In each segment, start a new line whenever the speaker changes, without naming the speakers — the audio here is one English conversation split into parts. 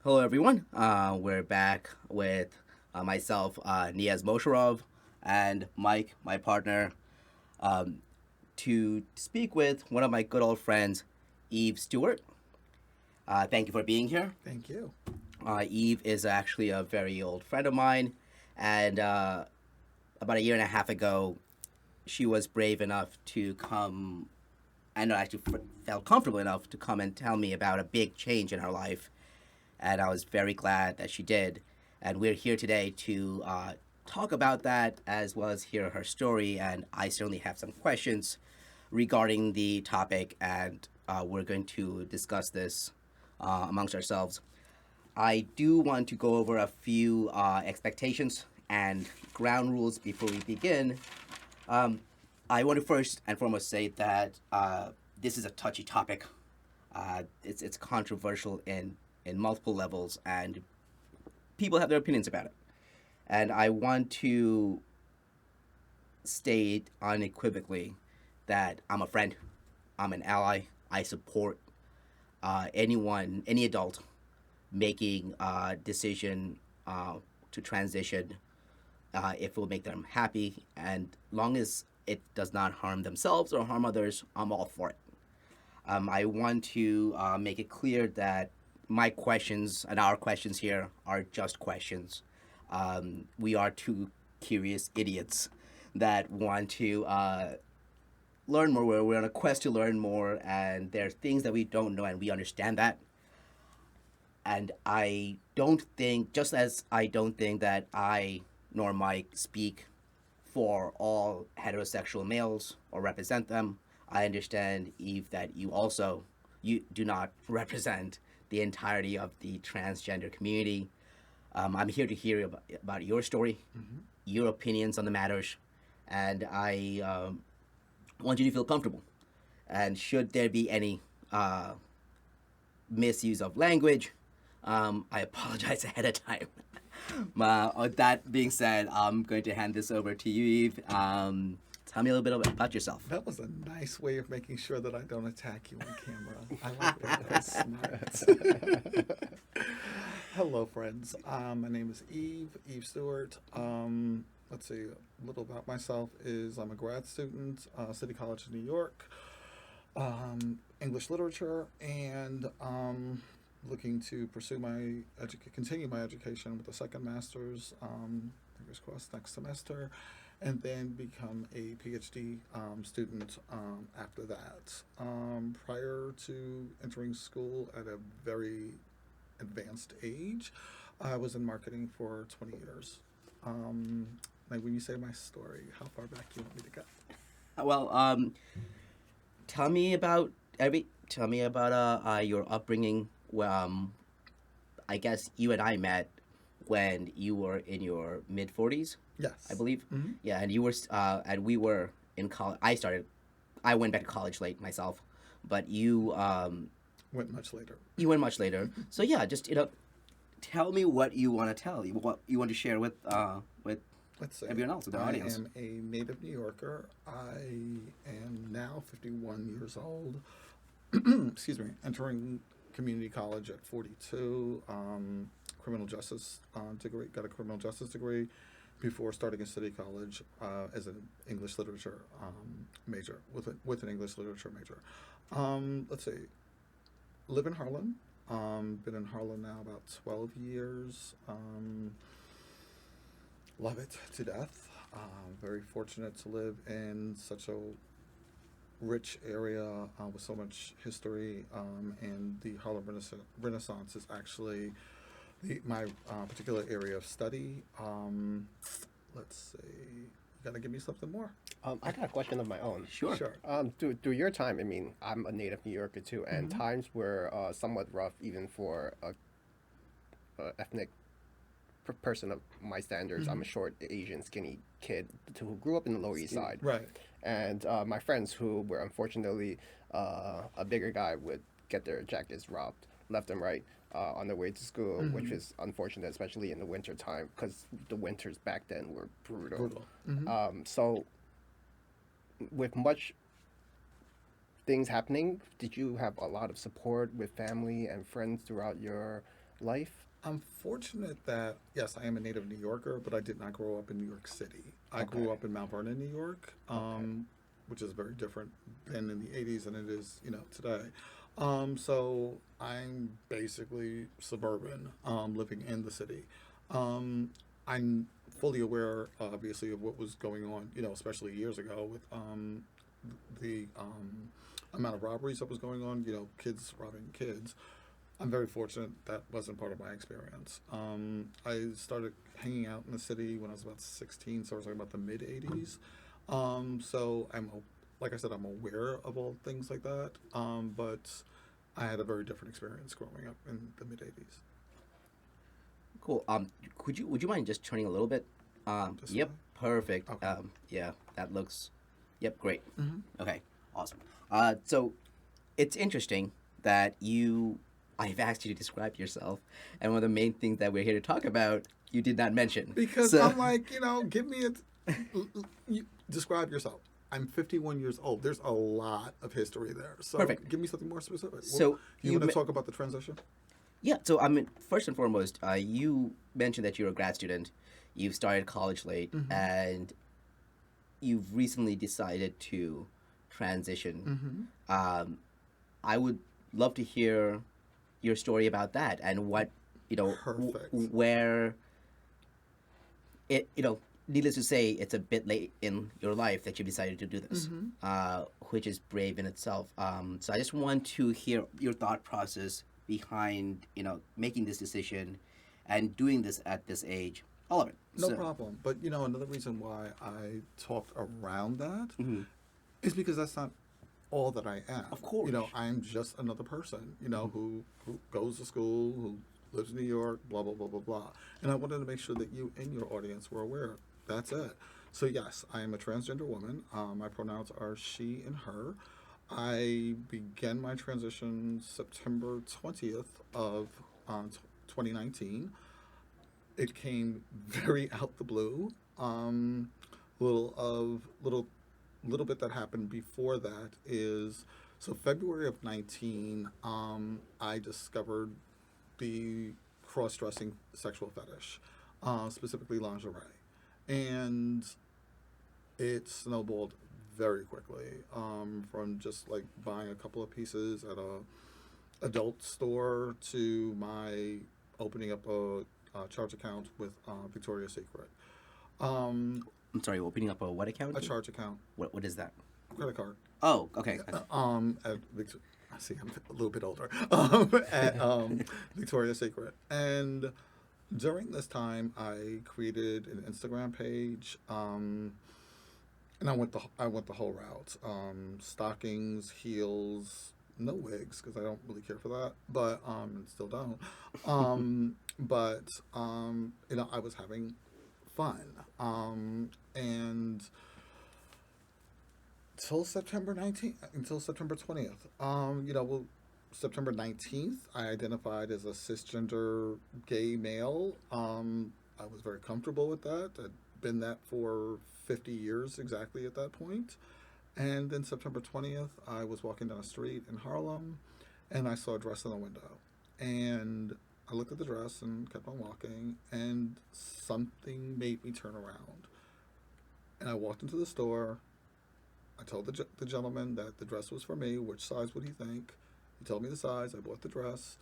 Hello, everyone. We're back with myself, Niaz Mosharov, and Mike, my partner, um, to speak with one of my good old friends, Eve Stewart. Thank you for being here.
Thank you.
Eve is actually a very old friend of mine, and about a year and a half ago, she was brave enough to come and actually felt comfortable enough to come and tell me about a big change in her life, and I was very glad that she did. And we're here today to talk about that as well as hear her story. And I certainly have some questions regarding the topic, and we're going to discuss this amongst ourselves. I do want to go over a few expectations and ground rules before we begin. Um, I want to first and foremost say that this is a touchy topic. It's controversial in multiple levels, and people have their opinions about it. And I want to state unequivocally that I'm a friend, I'm an ally, I support anyone, any adult making a decision to transition if it will make them happy, and long as it does not harm themselves or harm others, I'm all for it. I want to make it clear that my questions and our questions here are just questions. We are two curious idiots that want to learn more. We're on a quest to learn more, and there are things that we don't know, and we understand that. And I don't think, just as I don't think that I nor Mike speak for all heterosexual males or represent them, I understand, Eve, that you do not represent the entirety of the transgender community. I'm here to hear about your story,
Hmm.
your opinions on the matters, and I want you to feel comfortable. And should there be any misuse of language, I apologize ahead of time. With that being said, I'm going to hand this over to you, Eve. Tell me a little bit about yourself.
That was a nice way of making sure that I don't attack you on camera. I like that. That's smart. Hello, friends. My name is Eve Stewart. Let's see, a little about myself is I'm a grad student, City College of New York, English literature, and looking to pursue continue my education with a second master's, fingers crossed, next semester, and then become a PhD student after that. Prior to entering school at a very advanced age, I was in marketing for 20 years. Um, like when you say my story, how far back do you want me to go?
Well, tell me about tell me about your upbringing. I guess you and I met when you were in your mid 40s, I
Yes.
believe.
Hmm.
Yeah, and we were in college. I went back to college late myself, but
Went much later.
you went much later. So yeah, just tell me what you want to tell you, what you want to share with
Let's say
everyone else, with the
I
audience.
am a native New Yorker. I am now 51 years old. Excuse me. Entering community college at 42. Criminal justice degree. Got a criminal justice degree before starting a city college as an English literature major with an English literature major. Let's see. Live in Harlem. Been in Harlem now about 12 years. Love it to death. Very fortunate to live in such a rich area with so much history, and the Harlem Renaissance is actually my particular area of study. Let's see. You gotta give me something more.
I got a question of my own.
Sure.
Sure.
Through your time, I mean, I'm a native New Yorker too, and
Hmm.
times were somewhat rough even for a ethnic person of my standards. I'm
Hmm.
a short, Asian, skinny kid who grew up in the Lower East
Skinny.
Side,
Right.
and my friends who were unfortunately a bigger guy would get their jackets robbed left and right on their way to school, which
Hmm.
is unfortunate, especially in the winter time, because the winters back then were brutal.
Brutal. Hmm.
So, with much things happening, did you have a lot of support with family and friends throughout your life?
I'm fortunate that, yes, I am a native New Yorker, but I did not grow up in New York City. I
Okay.
grew up in Mount Vernon, New York,
Okay.
which is very different than in the 80s than it is, today. So I'm basically suburban, living in the city. Um, I'm fully aware, obviously, of what was going on, especially years ago with the amount of robberies that was going on, kids robbing kids. I'm very fortunate that wasn't part of my experience. I started hanging out in the city when I was about 16, so I was talking about the mid 80s. So like I said, I'm aware of all things like that, but I had a very different experience growing up in the mid 80s.
Cool. Would you mind just turning a little bit?
This
Yep,
way?
perfect.
Okay.
Yeah, that looks. Yep, great.
Mm-hmm.
Okay, awesome. So it's interesting that I've asked you to describe yourself, and one of the main things that we're here to talk about, you did not mention.
Because
So
I'm like, give me you describe yourself. I'm 51 years old. There's a lot of history there. So
Perfect.
give me something more specific.
So
You
you
want to
me-
talk about the transition?
yeah. So I mean, first and foremost, you mentioned that you're a grad student. You've started college late,
Mm-hmm.
and you've recently decided to transition.
Mm-hmm.
I would love to hear your story about that and what
Perfect.
where it. Needless to say, it's a bit late in your life that you decided to do this,
Mm-hmm.
which is brave in itself. So I just want to hear your thought process behind making this decision and doing this at this age. All of it.
No
So,
problem. But another reason why I talked around that
mhm.
is because that's not all that I am.
Of course.
I'm just another person, who goes to school, who lives in New York, blah blah blah blah blah. And I wanted to make sure that you and your audience were aware. That's it. So yes, I am a transgender woman. My pronouns are she and her. I began my transition September 20th of 2019. It came very out the blue. Little bit that happened before that is, so February of 19. I discovered the cross-dressing sexual fetish, specifically lingerie, and it snowballed very quickly, from just like buying a couple of pieces at a adult store to my opening up a charge account with Victoria's Secret. Um,
I'm sorry, opening up a what account?
a charge account,
What is that?
credit card.
Oh, okay.
At I see, I'm a little bit older. At Victoria's Secret, and during this time, I created an Instagram page, and I went the whole route. Stockings, heels, no wigs because I don't really care for that, but and still don't. But I was having fun, and till September 19th, until September 20th. Well, September 19th, I identified as a cisgender gay male. I was very comfortable with that. I'd been that for 50 years exactly at that point. And then September 20th, I was walking down a street in Harlem and I saw a dress in the window. And I looked at the dress and kept on walking, and something made me turn around. And I walked into the store. I told the gentleman that the dress was for me. Which size would he think? He told me the size. I bought the dress.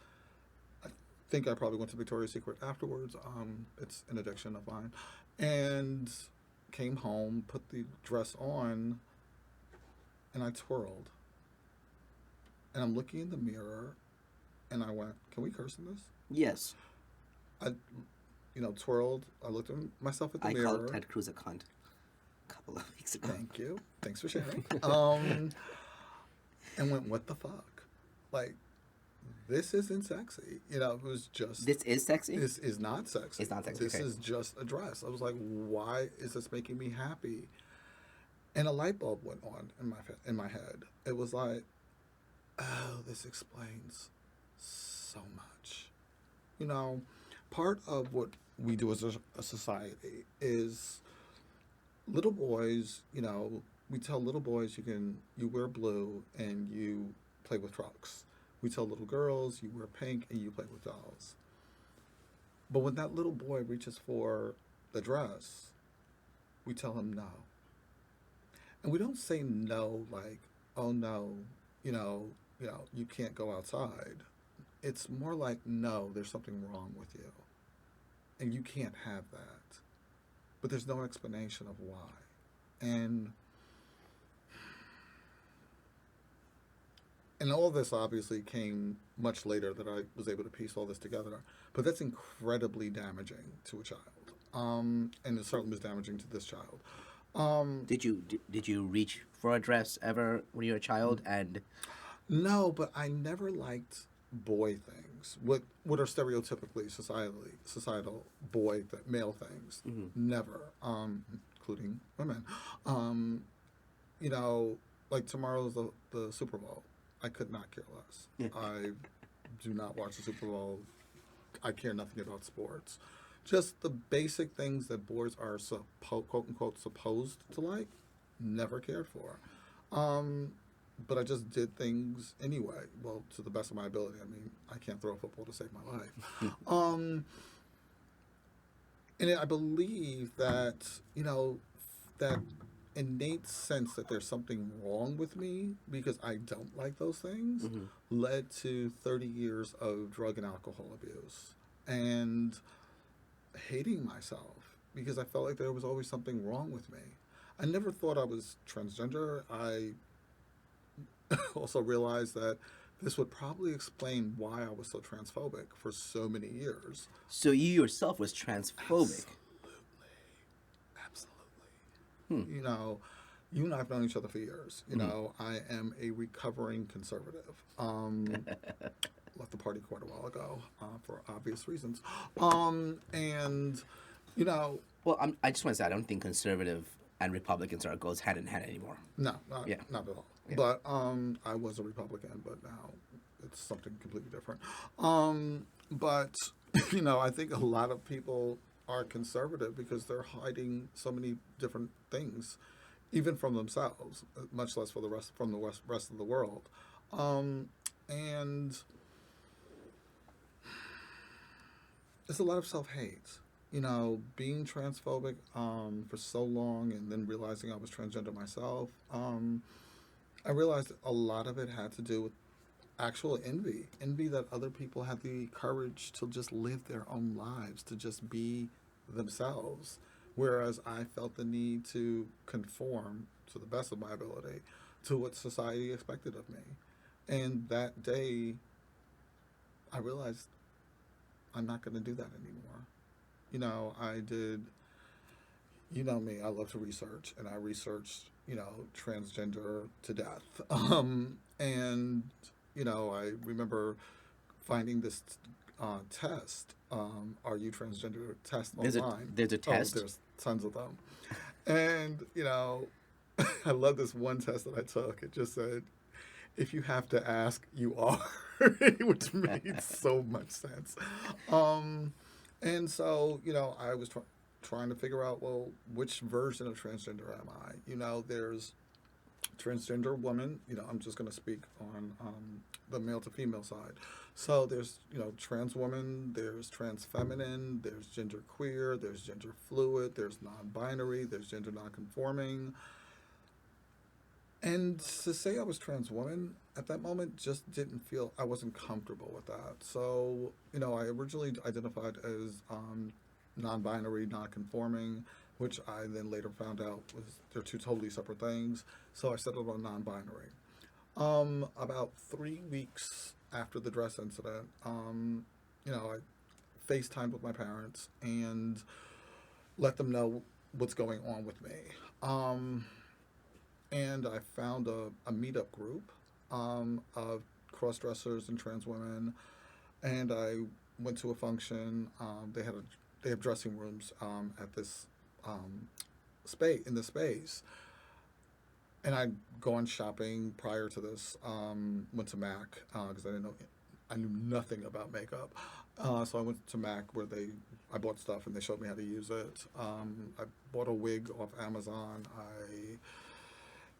I think I probably went to Victoria's Secret afterwards. It's an addiction of mine. And came home, put the dress on, and I twirled. And I'm looking in the mirror, and I went, "Can we curse in this?"
Yes.
I, twirled. I looked at myself at the
I
mirror.
called Ted Cruz a cunt a couple of weeks ago.
Thank you. Thanks for sharing. And went, "What the fuck? Like, this isn't sexy." It was just.
This is sexy?
This is not sexy.
It's not sexy,
This
okay.
is just a dress. I was like, "Why is this making me happy?" And a light bulb went on in my head. It was like, "Oh, this explains so much." Part of what we do as a society is little boys. We tell little boys you wear blue and you play with trucks. We tell little girls you wear pink and you play with dolls. But when that little boy reaches for the dress, we tell him no. And we don't say no like, oh no, you can't go outside. It's more like, no, there's something wrong with you. And you can't have that. But there's no explanation of why. And all this obviously came much later that I was able to piece all this together. But that's incredibly damaging to a child. And it certainly was damaging to this child.
Did you reach for a dress ever when you were a child? And
No, but I never liked boy things. What are stereotypically societal male things? Never, including women. You know, like tomorrow's the Super Bowl. I could not care less. I do not watch the Super Bowl. I care nothing about sports. Just the basic things that boys are quote unquote supposed to like, never cared for. But I just did things anyway. Well, to the best of my ability. I mean, I can't throw a football to save my life. And I believe that, that innate sense that there's something wrong with me because I don't like those things led to 30 years of drug and alcohol abuse and hating myself because I felt like there was always something wrong with me. I never thought I was transgender. I also realized that this would probably explain why I was so transphobic for so many years.
so you yourself was transphobic.
Absolutely. You and I have known each other for years. I am a recovering conservative. Left the party quite a while ago for obvious reasons. And,
Well, I just want to say I don't think conservative and Republicans goes hand in hand anymore.
no, not at all.
Yeah.
But I was a Republican, but now it's something completely different. But, I think a lot of people are conservative because they're hiding so many different things, even from themselves, much less for the rest of the world. And it's a lot of self-hate. Being transphobic for so long and then realizing I was transgender myself, I realized a lot of it had to do with actual envy that other people had the courage to just live their own lives, to just be themselves, whereas I felt the need to conform to the best of my ability to what society expected of me. And that day, I realized I'm not going to do that anymore. I did, me, I love to research, and I researched, transgender to death. And, I remember finding this test, Are You Transgender test online.
There's a test?
Oh, there's tons of them. And, I love this one test that I took. It just said, if you have to ask, you are, which made so much sense. And so, I was trying to figure out, well, which version of transgender am I? There's transgender woman. I'm just going to speak on the male to female side. So there's, trans woman, there's trans feminine, there's gender queer, there's gender fluid, there's non-binary, there's gender non-conforming. And to say I was trans woman at that moment just I wasn't comfortable with that. So, I originally identified as non-binary, non-conforming, which I then later found out they're two totally separate things. So I settled on non-binary. About 3 weeks after the dress incident, I FaceTimed with my parents and let them know what's going on with me. And I found a meetup group of cross-dressers and trans women, and I went to a function. They have dressing rooms at this space, and I'd gone shopping prior to this. Went to MAC because I knew nothing about makeup. So I went to MAC where I bought stuff and they showed me how to use it. I bought a wig off Amazon. I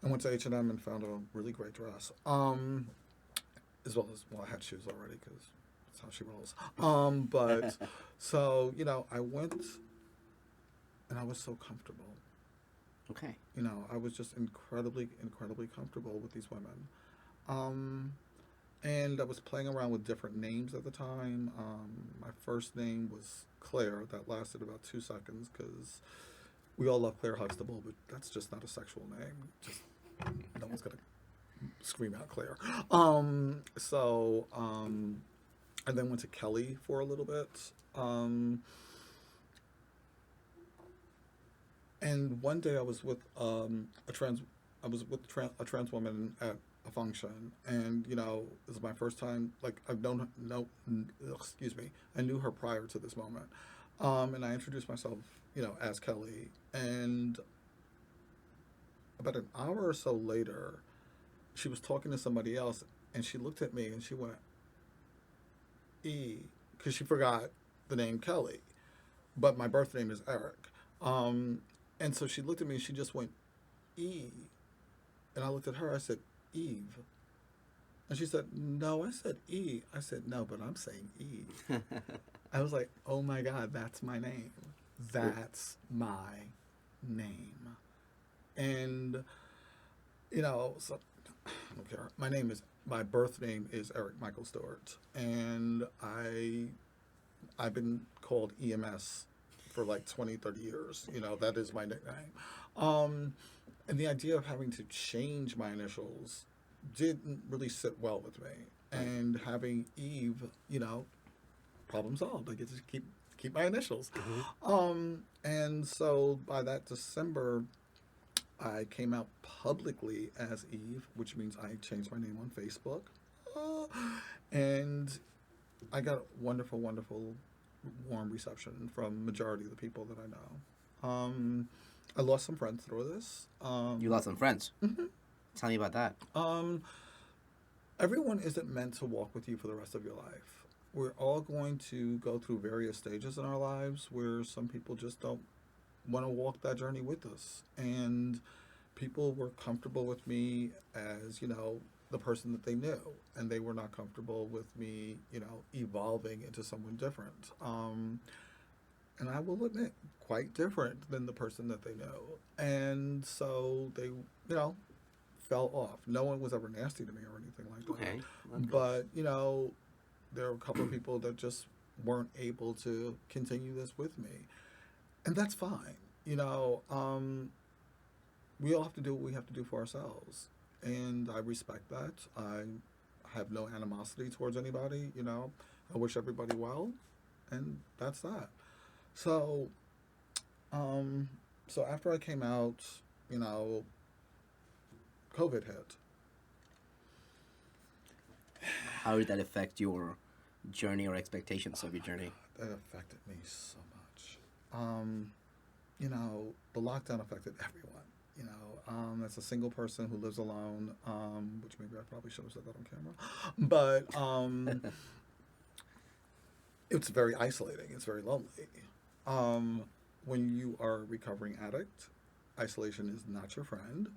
went to H&M and found a really great dress. As well as, I had shoes already because that's how she rolls. But So, I went and I was so comfortable.
Okay.
I was just incredibly, incredibly comfortable with these women. Um, and I was playing around with different names at the time. My first name was Claire. That lasted about 2 seconds because we all love Claire Huxtable, but that's just not a sexual name. Just no one's gonna scream out Claire. I then went to Kelly for a little bit. And one day I was with a trans woman at a function, and this is my first time. Like I've known, no, excuse me, I knew her prior to this moment, and I introduced myself, as Kelly, and about an hour or so later, she was talking to somebody else, and she looked at me and she went, E, because she forgot the name Kelly, but my birth name is Eric. And so she looked at me and she just went, E. And I looked at her, I said, Eve. And she said, no, I said E. I said, no, but I'm saying Eve. I was like, oh my God, that's my name. That's my name. And, so I don't care. My birth name is Eric Michael Stewart. And I've been called EMS for like 20, 30 years. That is my nickname. And the idea of having to change my initials didn't really sit well with me. And having Eve, problem solved. I get to keep my initials. And so by that December, I came out publicly as Eve, which means I changed my name on Facebook. And I got wonderful, wonderful, warm reception from majority of the people that I know. I lost some friends through this.
You lost some friends.
Mm-hmm.
Tell me about that.
Everyone isn't meant to walk with you for the rest of your life. We're all going to go through various stages in our lives where some people just don't want to walk that journey with us. And people were comfortable with me as, the person that they knew. And they were not comfortable with me, evolving into someone different. And I will admit, quite different than the person that they know. And so they, fell off. No one was ever nasty to me or anything like that.
Okay.
But, there were a couple of people that just weren't able to continue this with me. And that's fine. We all have to do what we have to do for ourselves. And I respect that. I have no animosity towards anybody, I wish everybody well. And that's that. So, so after I came out, COVID hit.
How did that affect your journey or expectations of your journey?
That affected me so much. The lockdown affected everyone. As a single person who lives alone, which maybe I probably should have said that on camera, but it's very isolating. It's very lonely. When you are a recovering addict, isolation is not your friend.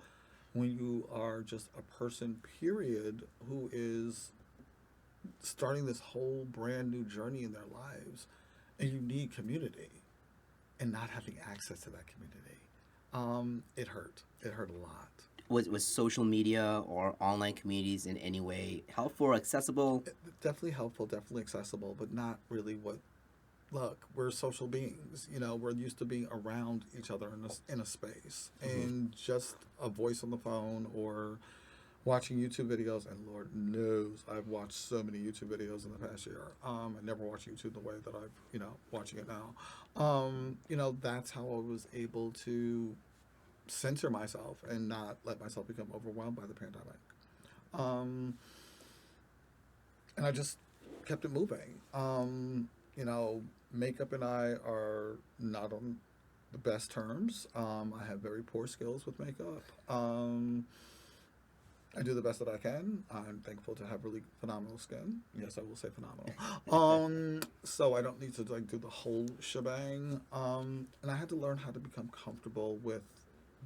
When you are just a person, period, who is starting this whole brand new journey in their lives, and you need community, and not having access to that community, it hurt. It hurt a lot.
Was social media or online communities in any way helpful or accessible?
Definitely helpful, definitely accessible, but not really what. Look, we're social beings. We're used to being around each other in a space, and just a voice on the phone or watching YouTube videos. And Lord knows I've watched so many YouTube videos in the past year. I never watched YouTube the way that I've watching it now. That's how I was able to censor myself and not let myself become overwhelmed by the pandemic. And I just kept it moving. Makeup and I are not on the best terms. I have very poor skills with makeup. I do the best that I can. I'm thankful to have really phenomenal skin. Yes, I will say phenomenal. So I don't need to do the whole shebang. And I had to learn how to become comfortable with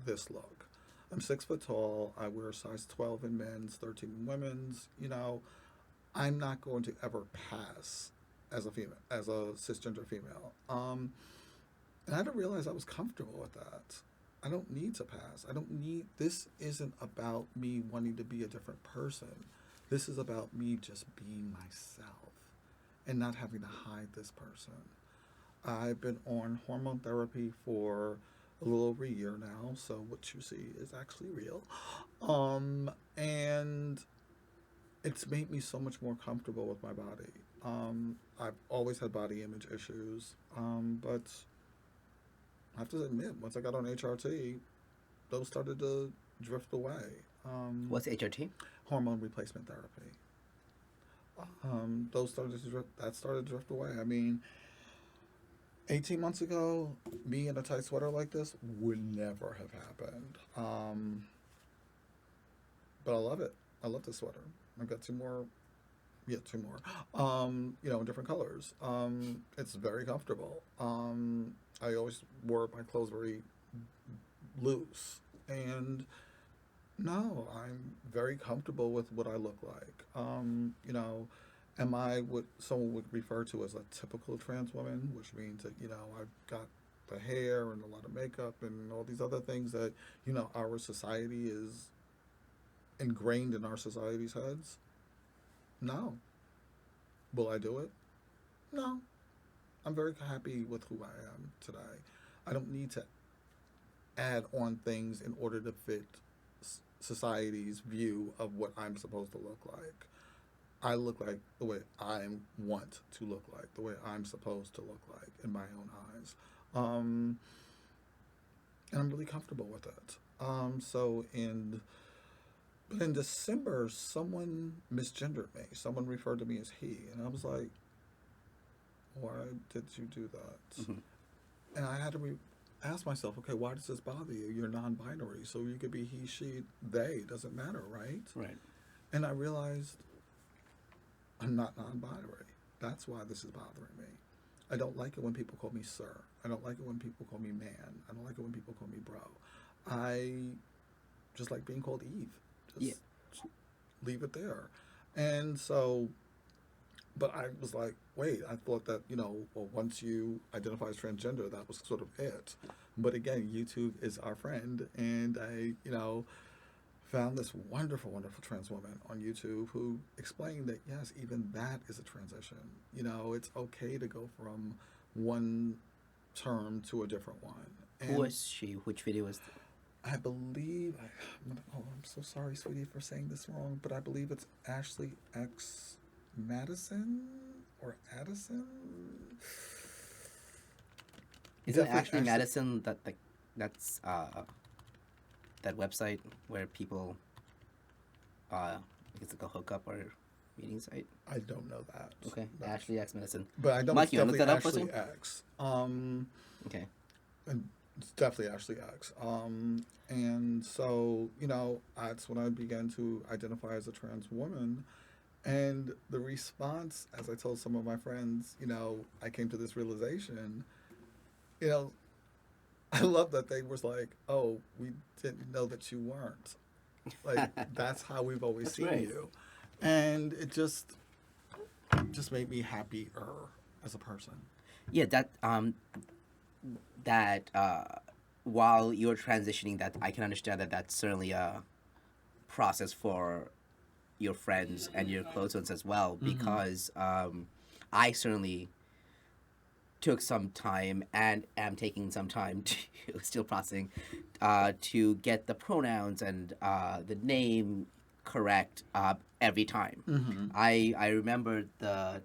this look. I'm 6 foot tall. I wear a size 12 in men's, 13 in women's. I'm not going to ever pass as a female, as a cisgender female. And I didn't realize I was comfortable with that. I don't need to pass. I don't need. This isn't about me wanting to be a different person. This is about me just being myself and not having to hide this person. I've been on hormone therapy for a little over a year now, so what you see is actually real. And it's made me so much more comfortable with my body. I've always had body image issues, but I have to admit, once I got on HRT, those started to drift away.
What's HRT?
Hormone replacement therapy. Those started to drift. That started to drift away. I mean, 18 months ago, me in a tight sweater like this would never have happened. But I love it. I love this sweater. I've got two more. In different colors. It's very comfortable. I always wore my clothes very loose, and no, I'm very comfortable with what I look like. Am I what someone would refer to as a typical trans woman, which means that, I've got the hair and a lot of makeup and all these other things that, our society is ingrained in our society's heads? No. Will I do it? No. I'm very happy with who I am today. I don't need to add on things in order to fit society's view of what I'm supposed to look like. I look like the way I want to look like, the way I'm supposed to look like in my own eyes. And I'm really comfortable with it. But in December, someone misgendered me. Someone referred to me as he. And I was like, why did you do that?
Mm-hmm.
And I had to ask myself, okay, why does this bother you? You're non-binary, so you could be he, she, they. It doesn't matter, right?
Right.
And I realized I'm not non-binary. That's why this is bothering me. I don't like it when people call me sir. I don't like it when people call me man. I don't like it when people call me bro. I just like being called Eve. Just leave it there. And so, but I was like, wait, I thought that, once you identify as transgender, that was sort of it. But again, YouTube is our friend. And I, found this wonderful, wonderful trans woman on YouTube who explained that, yes, even that is a transition. It's okay to go from one term to a different one. And
Who was she? Which video was
I believe, I'm so sorry, sweetie, for saying this wrong, but I believe it's Ashley X Madison or Addison.
Is it actually Madison that's that website where people it's like a hookup or meeting site?
I don't know that.
Okay. Ashley X Madison.
But I know
Mike,
it's
you wanna look
definitely
that up for
Ashley X.
Okay.
And it's definitely Ashley X. And so, that's when I began to identify as a trans woman. And the response, as I told some of my friends, I came to this realization, I love that they was like, oh, we didn't know that you weren't. Like, that's how we've always seen
right.
you. And it just made me happier as a person.
Yeah, that while you're transitioning, that I can understand that that's certainly a process for your friends and your close ones as well, because I certainly took some time and am taking some time to still processing to get the pronouns and the name correct every time. I remember the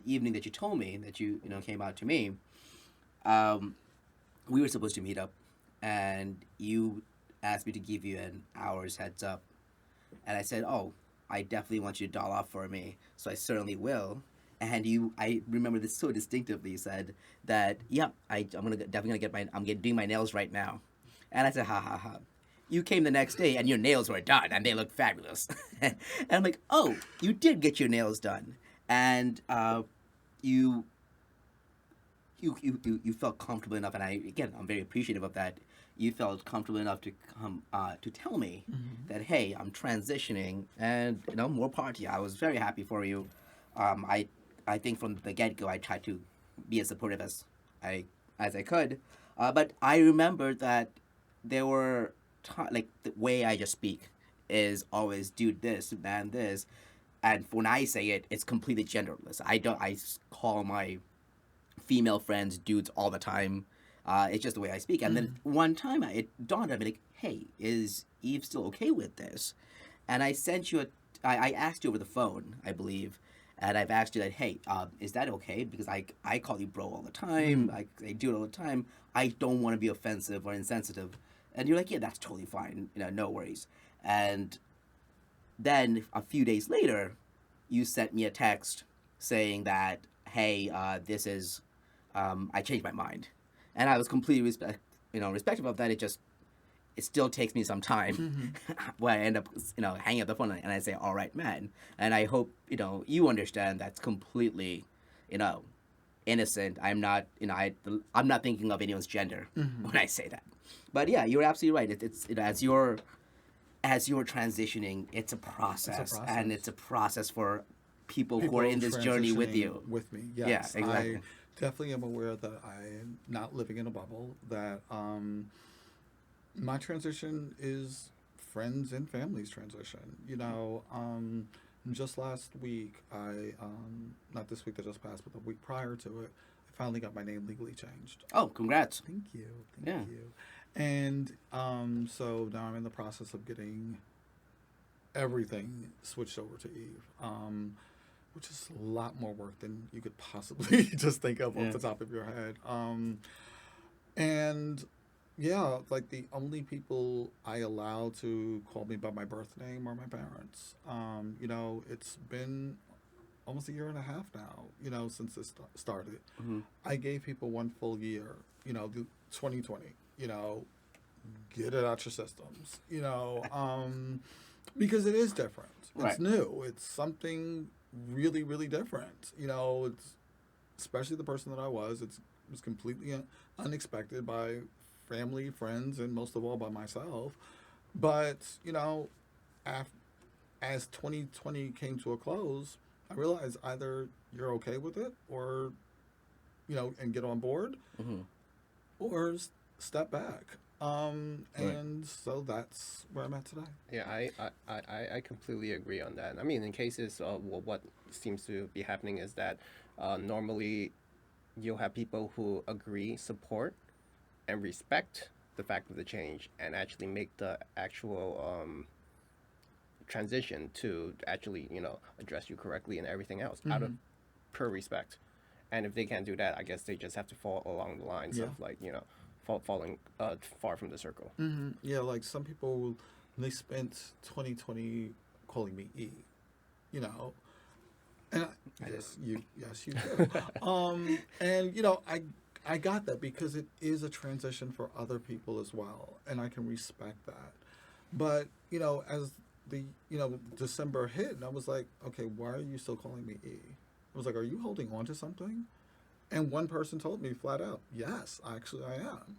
evening that you told me that you came out to me. We were supposed to meet up, and you asked me to give you an hour's heads up, and I said, "Oh, I definitely want you to doll off for me, so I certainly will." And I remember this so distinctively. You said that, "Yeah, I'm definitely gonna doing my nails right now," and I said, "Ha ha ha." You came the next day and your nails were done and they looked fabulous. And I'm like, "Oh, you did get your nails done," and you felt comfortable enough, and I'm very appreciative of that. You felt comfortable enough to come to tell me that, hey, I'm transitioning, and more power to you. I was very happy for you. I I think from the get go, I tried to be as supportive as I could. But I remember that there were like the way I just speak is always dude this, man this, and when I say it, it's completely genderless. I call my female friends dudes all the time. It's just the way I speak. And then one time it dawned on me like, hey, is Eve still okay with this? And I sent you I asked you over the phone, I believe, and I've asked you that, hey, is that okay? Because I call you bro all the time. I do it all the time. I don't want to be offensive or insensitive. And you're like, yeah, that's totally fine. No worries. And then a few days later, you sent me a text saying that, hey, this is, I changed my mind. And I was completely respectful of that. It still takes me some time when I end up, hanging up the phone and I say, all right, man. And I hope, you understand that's completely, innocent. I'm not, I'm not thinking of anyone's gender when I say that. But yeah, you're absolutely right. It's as you're transitioning, it's a process. And it's a process for people who are in this journey with you.
With me, yes.
Yeah, exactly.
I definitely am aware that I am not living in a bubble, that my transition is friends and family's transition. Just last week, not this week that just passed, but the week prior to it, I finally got my name legally changed.
Oh, congrats.
Thank you. Thank you. And so now I'm in the process of getting everything switched over to Eve, which is a lot more work than you could possibly just think of off the top of your head. And yeah, like the only people I allow to call me by my birth name are my parents. It's been almost a year and a half now, since this started. I gave people one full year, 2020, get it out your systems, because it is different. It's new. It's something really, really different. It's especially the person that I was. It was completely unexpected by family, friends, and most of all by myself. But, as 2020 came to a close, I realized either you're okay with it or, and get on board or step back. And so that's where I'm at today.
Yeah, I completely agree on that. I mean, in cases of what seems to be happening is that normally you'll have people who agree, support, and respect the fact of the change and actually make the actual transition to actually, address you correctly and everything else out of pure respect. And if they can't do that, I guess they just have to fall along the lines of falling far from the circle.
Yeah, like some people, they spent 2020 calling me E, and yes, you did. And I got that because it is a transition for other people as well, and I can respect that. But as the December hit, and I was like, okay, why are you still calling me E? I was like, are you holding on to something? And one person told me flat out, yes, actually I am.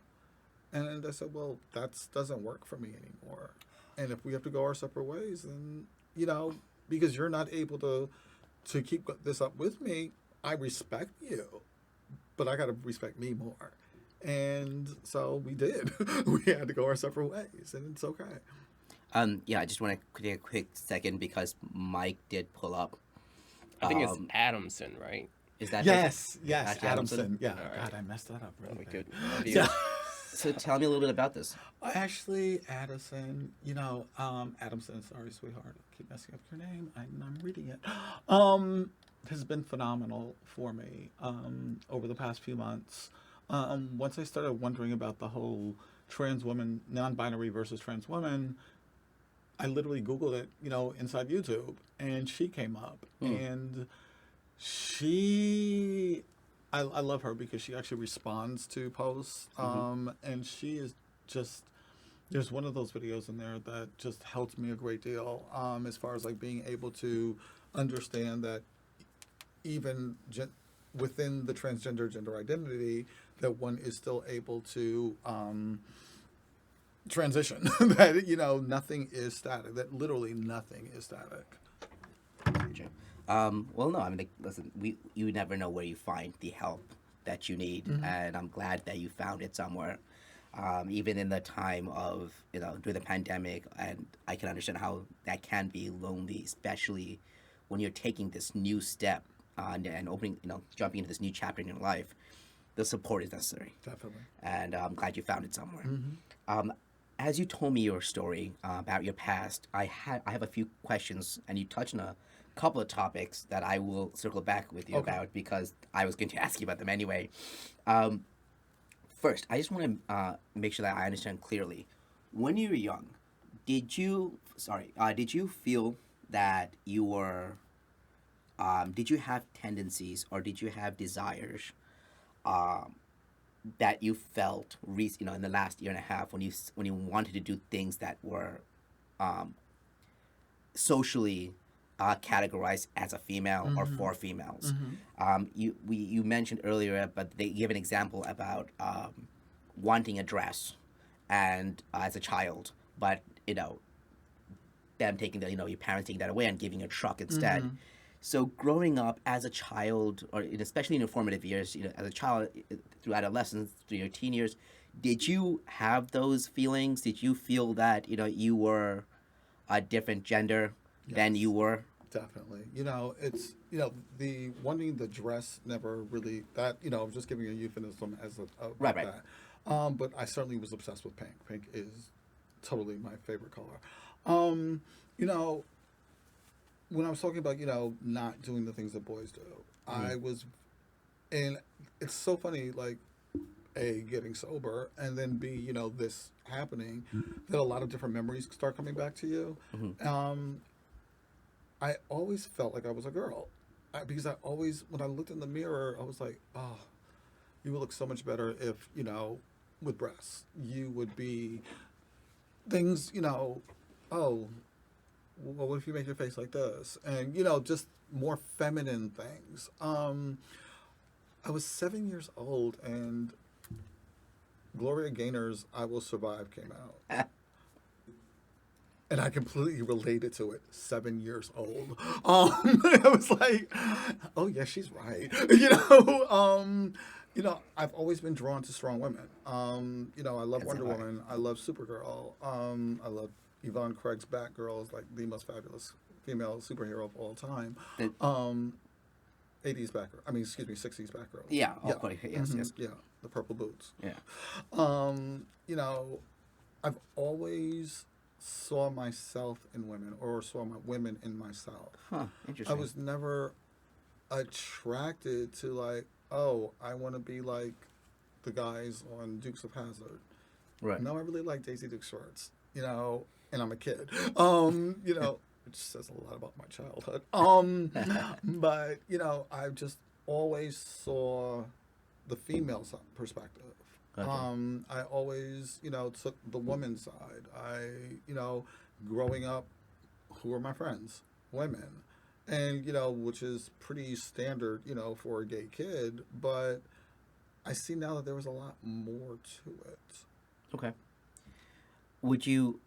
And I said, well, that doesn't work for me anymore. And if we have to go our separate ways, then, because you're not able to keep this up with me, I respect you, but I got to respect me more. And so we did. We had to go our separate ways, and it's okay.
I just want to take a quick second because Mike did pull up.
I think it's Adamson, right?
Is that
Yes,
Ashley
Adamson. Yeah,
right.
God, I messed that up really bad.
Good.
Yeah.
So tell me a little bit about this.
Actually, Addison, Adamson, sorry, sweetheart, I keep messing up your name. I'm reading it. Has been phenomenal for me over the past few months. Once I started wondering about the whole trans woman, non-binary versus trans woman, I literally Googled it, inside YouTube, and she came up. And I love her because she actually responds to posts, and she is just, there's one of those videos in there that just helped me a great deal, as far as like being able to understand that even within the transgender gender identity, that one is still able to transition, that, nothing is static, that literally nothing is static.
Well, no, I mean, like, listen, you never know where you find the help that you need, and I'm glad that you found it somewhere. Even in the time of, during the pandemic, and I can understand how that can be lonely, especially when you're taking this new step and opening, jumping into this new chapter in your life. The support is necessary,
Definitely.
and I'm glad you found it somewhere. Um, as you told me your story about your past, I have a few questions, and you touched on a couple of topics that I will circle back with you
Okay.
about because I was going to ask you about them anyway. Um, First, I just want to make sure that I understand clearly. When you were young, did you feel that you were, did you have tendencies or did you have desires um, that you felt, in the last year and a half when you wanted to do things that were um, socially categorized as a female or for females? You mentioned earlier, but they give an example about wanting a dress and as a child, but them taking that, your parents taking that away and giving you a truck instead. So growing up as a child, or especially in your formative years, as a child, through adolescence, through your teen years, did you have those feelings? Did you feel that you were a different gender than you
Yes.
were?
Definitely. It's the wanting the dress never really that I'm just giving a euphemism as
Right,
about
right.
that. But I certainly was obsessed with pink. Pink is totally my favorite color. Um, you know, when I was talking about not doing the things that boys do,
Mm-hmm.
I was, and it's so funny. Like A, getting sober, and then B, this happening, that a lot of different memories start coming back to you.
Mm-hmm.
Um, I always felt like I was a girl. Because I always, when I looked in the mirror, I was like, oh, you would look so much better if, with breasts. You would be things, oh, well, what if you make your face like this? And, just more feminine things. I was 7 years old and Gloria Gaynor's I Will Survive came out. And I completely related to it. 7 years old. I was like, oh yeah, she's right. I've always been drawn to strong women. I love
As
Wonder
have I.
Woman. I love Supergirl. I love Yvonne Craig's Batgirl is like the most fabulous female superhero of all time.
The,
Um, 80s Batgirl. I mean, excuse me, 60s Batgirl.
yeah,
Yeah.
of course, yes, yes,
Yeah. The purple boots.
yeah.
Um, you know, I've always saw myself in women or saw my women in myself.
Huh,
I
interesting.
was never attracted to like, oh, I want to be like the guys on Dukes of Hazzard.
Right.
No, I really like Daisy Duke shorts, and I'm a kid. Which says a lot about my childhood. But I just always saw the female perspective.
Okay.
I always, took the woman's side. Growing up, who were my friends? Women. And, which is pretty standard, for a gay kid. But I see now that there was a lot more to it.
Okay. Would you,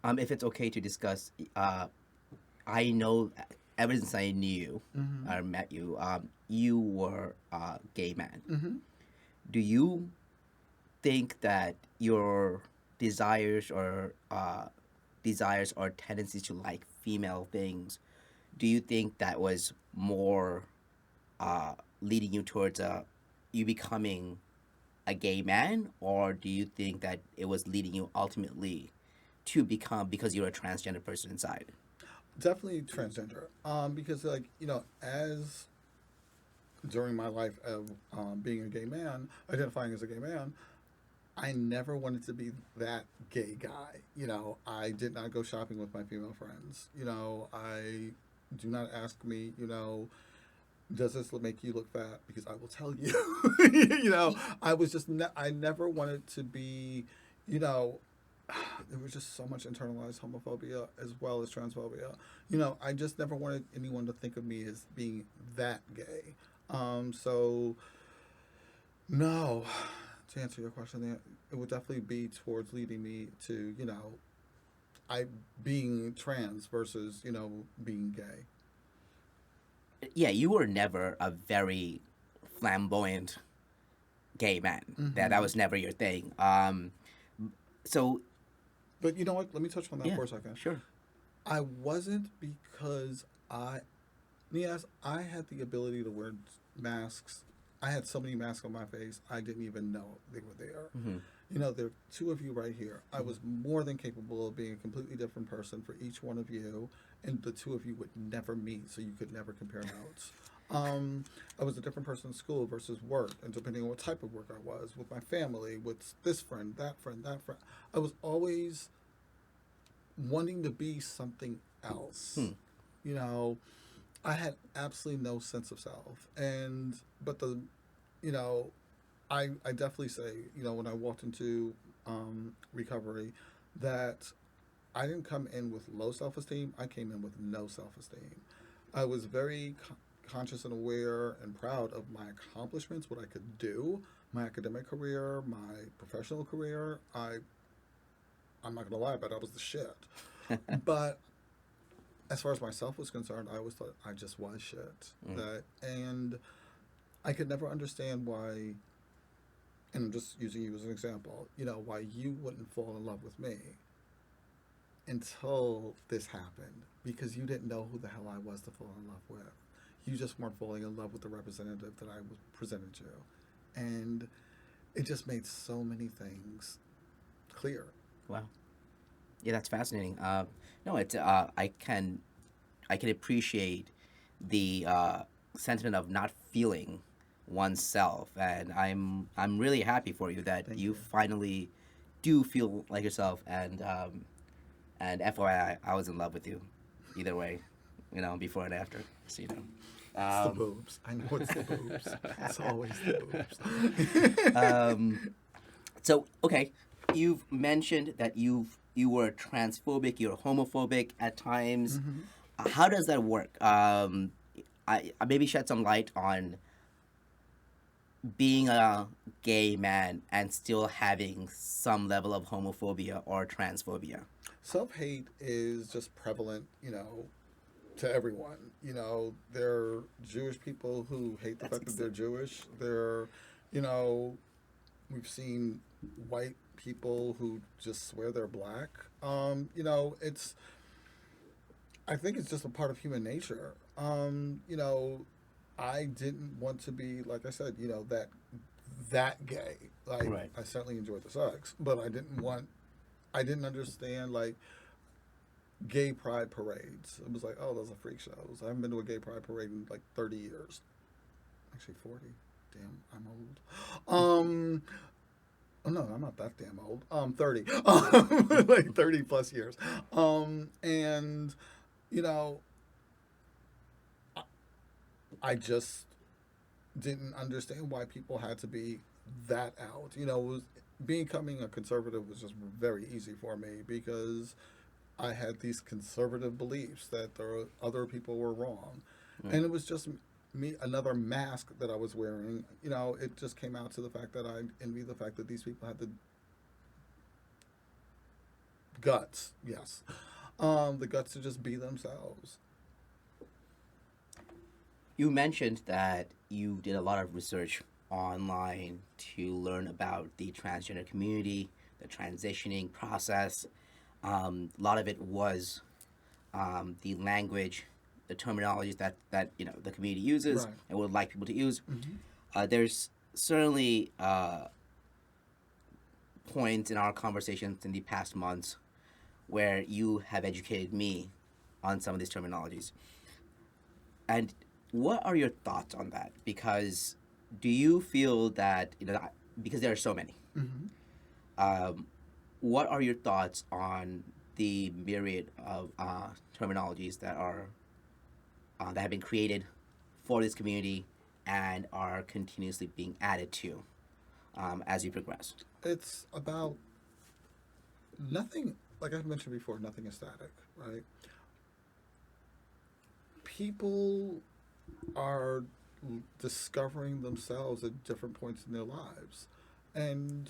if it's okay to discuss, I know ever since I knew you
Mm-hmm.
or met you, you were a gay man.
Mm-hmm.
Do you think that your desires or tendencies to like female things, do you think that was more leading you towards you becoming a gay man, or do you think that it was leading you ultimately to become because you're a transgender person inside?
Definitely transgender. Because, like, as during my life of being a gay man, identifying as a gay man, I never wanted to be that gay guy. I did not go shopping with my female friends. I do not ask me, does this make you look fat? Because I will tell you. I was just, I never wanted to be, there was just so much internalized homophobia as well as transphobia. I just never wanted anyone to think of me as being that gay. So no, to answer your question, it would definitely be towards leading me to I being trans versus being gay.
yeah, you were never a very flamboyant gay man. That was never your thing. So
But you know what? Let me touch on that
yeah,
for a second.
sure.
I wasn't because yes, I had the ability to wear masks. I had so many masks on my face, I didn't even know they were there. You know, there are two of you right here. I was more than capable of being a completely different person for each one of you, and the two of you would never meet, so you could never compare notes. I was a different person in school versus work, and depending on what type of work I was, with my family, with this friend, that friend, that friend, I was always wanting to be something else. You know, I had absolutely no sense of self, and but the, you know, I definitely say, you know, when I walked into recovery, that I didn't come in with low self esteem. I came in with no self esteem. I was very conscious and aware and proud of my accomplishments, what I could do, my academic career, my professional career. I'm not gonna lie, but I was the shit. But as far as myself was concerned, I always thought I just was shit. That and I could never understand why. And I'm just using you as an example. You know why you wouldn't fall in love with me until this happened because you didn't know who the hell I was to fall in love with. You just weren't falling in love with the representative that I was presented you, and it just made so many things clear.
Wow. Yeah, that's fascinating. No, it's I can appreciate the sentiment of not feeling oneself, and I'm really happy for you that
Thank
you
you.
finally do feel like yourself. And FYI, I was in love with you, either way, you know, before and after. So you know.
It's the
Um,
boobs. I know it's the boobs. It's always the boobs.
so okay, you've mentioned that you were transphobic, you're homophobic at times. How does that work? I maybe shed some light on being a gay man and still having some level of homophobia or transphobia.
Self hate is just prevalent, you know, to everyone. You know, there are Jewish people who hate the
That's
fact that they're Jewish. There, you know, we've seen white people who just swear they're black. You know, I think it's just a part of human nature. You know, I didn't want to be, like I said, you know, that gay. Like
Right.
I certainly enjoyed the sex, but I didn't understand like gay pride parades. It was like, oh, those are freak shows. I haven't been to a gay pride parade in like 30 years. Actually, 40. Damn, I'm old. Oh no, I'm not that damn old. 30. Like 30 plus years. And you know, I just didn't understand why people had to be that out. You know, becoming a conservative was just very easy for me because I had these conservative beliefs that other people were wrong, and it was just me another mask that I was wearing. You know, it just came out to the fact that I envy the fact that these people had the guts. Yes, the guts to just be themselves.
You mentioned that you did a lot of research online to learn about the transgender community, the transitioning process. A lot of it was the language, the terminologies that you know the community uses
Right.
and would like people to use. There's certainly points in our conversations in the past months where you have educated me on some of these terminologies. And what are your thoughts on that? Because do you feel that you know because there are so many? Um, what are your thoughts on the myriad of terminologies that have been created for this community and are continuously being added to as you progress?
It's about nothing. Like I mentioned before, nothing is static, right? People are discovering themselves at different points in their lives. And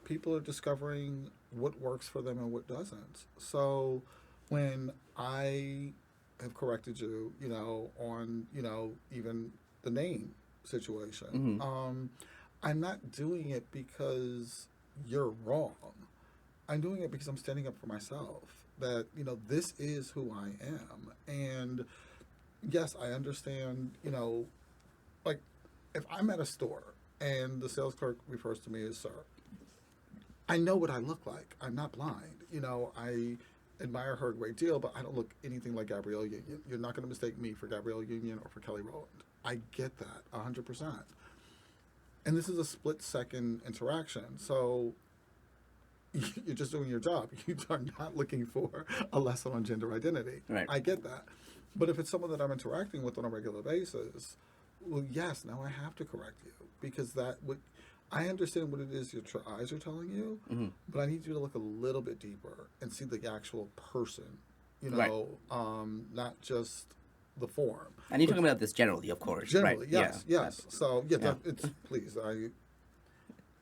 people are discovering what works for them and what doesn't. So when I have corrected you, on, even the name situation. I'm not doing it because you're wrong. I'm doing it because I'm standing up for myself. That, this is who I am. And yes, I understand, like if I'm at a store and the sales clerk refers to me as sir, I know what I look like. I'm not blind. I admire her a great deal, but I don't look anything like Gabrielle Union. You're not going to mistake me for Gabrielle Union or for Kelly Rowland. I get that 100%. And this is a split second interaction. So you're just doing your job. You are not looking for a lesson on gender identity.
Right.
I get that. But if it's someone that I'm interacting with on a regular basis, well, yes, now I have to correct you because I understand what it is your eyes are telling you, but I need you to look a little bit deeper and see the actual person,
Right.
Not just the form.
And you're talking about this generally, of course.
Generally,
right?
yes. So, it's please,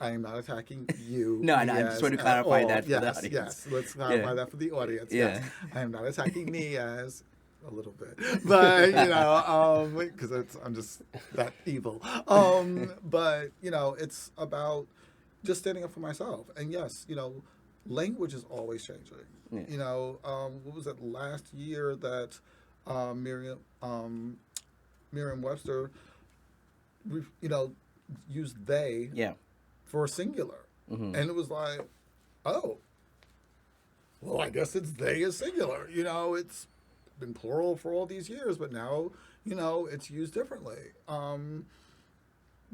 I am not attacking you.
No, I just want to clarify that for the audience.
Yes, let's clarify that for the audience.
Yeah.
Yes. I am not attacking me as a little bit, but because I'm just that evil. But it's about just standing up for myself. And yes, language is always changing.
Yeah.
What was it last year that Merriam-Webster, used they
Yeah.
for singular, and it was like, oh, well, I guess it's they is singular. It's been plural for all these years, but now, it's used differently.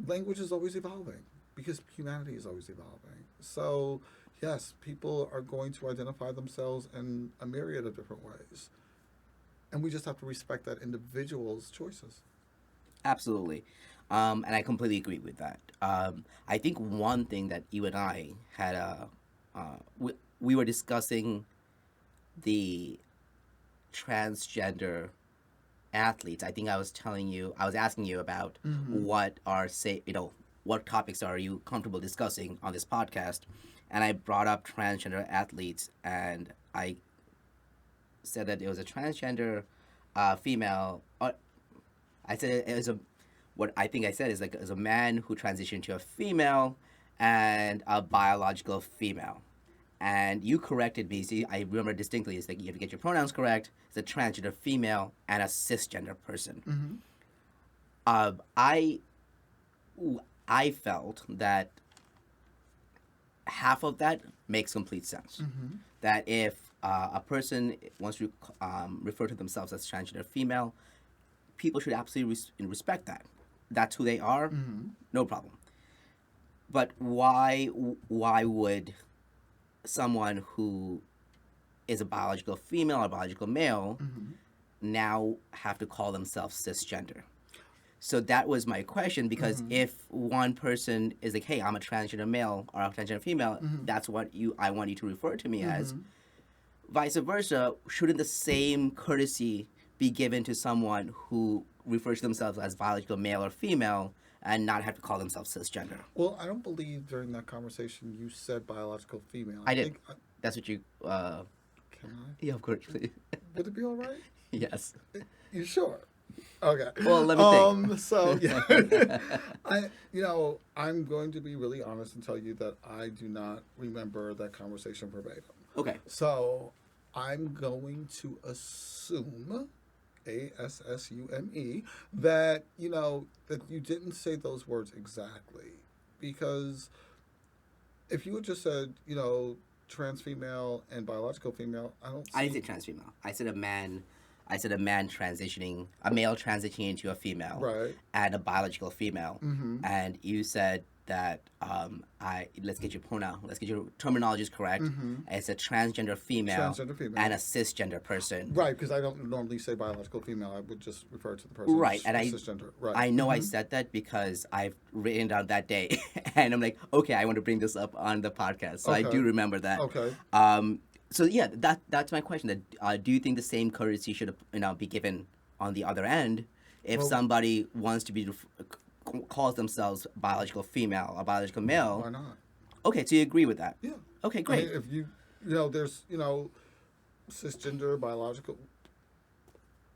Language is always evolving because humanity is always evolving. So, yes, people are going to identify themselves in a myriad of different ways. And we just have to respect that individual's choices.
Absolutely. And I completely agree with that. I think one thing that you and I had, we were discussing the transgender athletes. I think I was asking you about what topics are you comfortable discussing on this podcast, and I brought up transgender athletes, and I said that it was a transgender female. I said it was what I think I said is like as a man who transitioned to a female and a biological female. And you corrected me. See, I remember distinctly. It's like you have to get your pronouns correct. It's a transgender female and a cisgender person. I felt that half of that makes complete sense. That if a person wants to refer to themselves as transgender female, people should absolutely respect that. That's who they are. No problem. But why would someone who is a biological female or biological male now have to call themselves cisgender? So that was my question, because if one person is like, hey, I'm a transgender male or a transgender female, that's what I want you to refer to me as. Vice versa, shouldn't the same courtesy be given to someone who refers to themselves as biological male or female and not have to call themselves cisgender?
Well, I don't believe during that conversation you said biological female.
I did. That's what you...
Can I?
Yeah, of course.
Would it be all right?
Yes.
You sure? Okay.
Well, let me think.
So, yeah. I'm going to be really honest and tell you that I do not remember that conversation verbatim.
Okay.
So, I'm going to assume... ASSUME, that that you didn't say those words exactly, because if you had just said trans female and biological female, I didn't
say trans female. I said a male transitioning into a female,
right,
and a biological female, and you said that let's get your terminologies correct. It's a transgender female and a cisgender person.
Right, because I don't normally say biological female. I would just refer to the person
right,
as
and
cisgender. Right.
I know I said that because I've written down that day, and I'm like, okay, I want to bring this up on the podcast, so
okay.
I do remember that.
Okay.
So yeah, that's my question. That do you think the same courtesy should be given on the other end if somebody wants to be calls themselves biological female or biological male?
Why not?
Okay, so you agree with that?
Yeah.
Okay, great.
I mean, if there's cisgender, biological.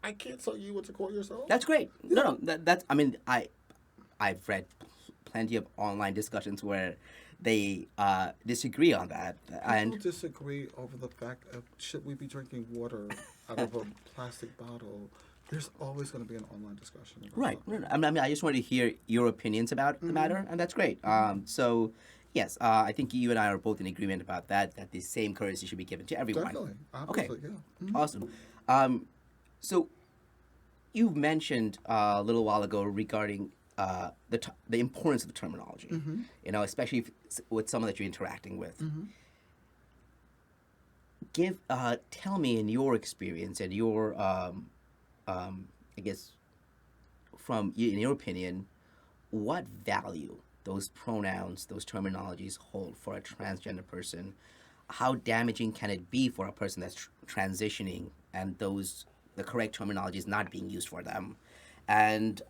I can't tell you what to call yourself.
That's great. No, that's. I mean, I've read plenty of online discussions where they disagree on that,
People
and
disagree over the fact of should we be drinking water out of a plastic bottle. There's always going to be an online discussion. About
right.
that.
No, no, I mean, I just wanted to hear your opinions about the matter, and that's great. So. Yes, I think you and I are both in agreement about that. That the same courtesy should be given to everyone.
Definitely.
Okay.
Obviously, yeah. Mhm.
Awesome. So, you mentioned a little while ago regarding the importance of the terminology. You know, especially if, with someone that you're interacting with. Tell me in your experience and your I guess in your opinion, what value those pronouns, those terminologies hold for a transgender person. How damaging can it be for a person that's transitioning and the correct terminology is not being used for them? And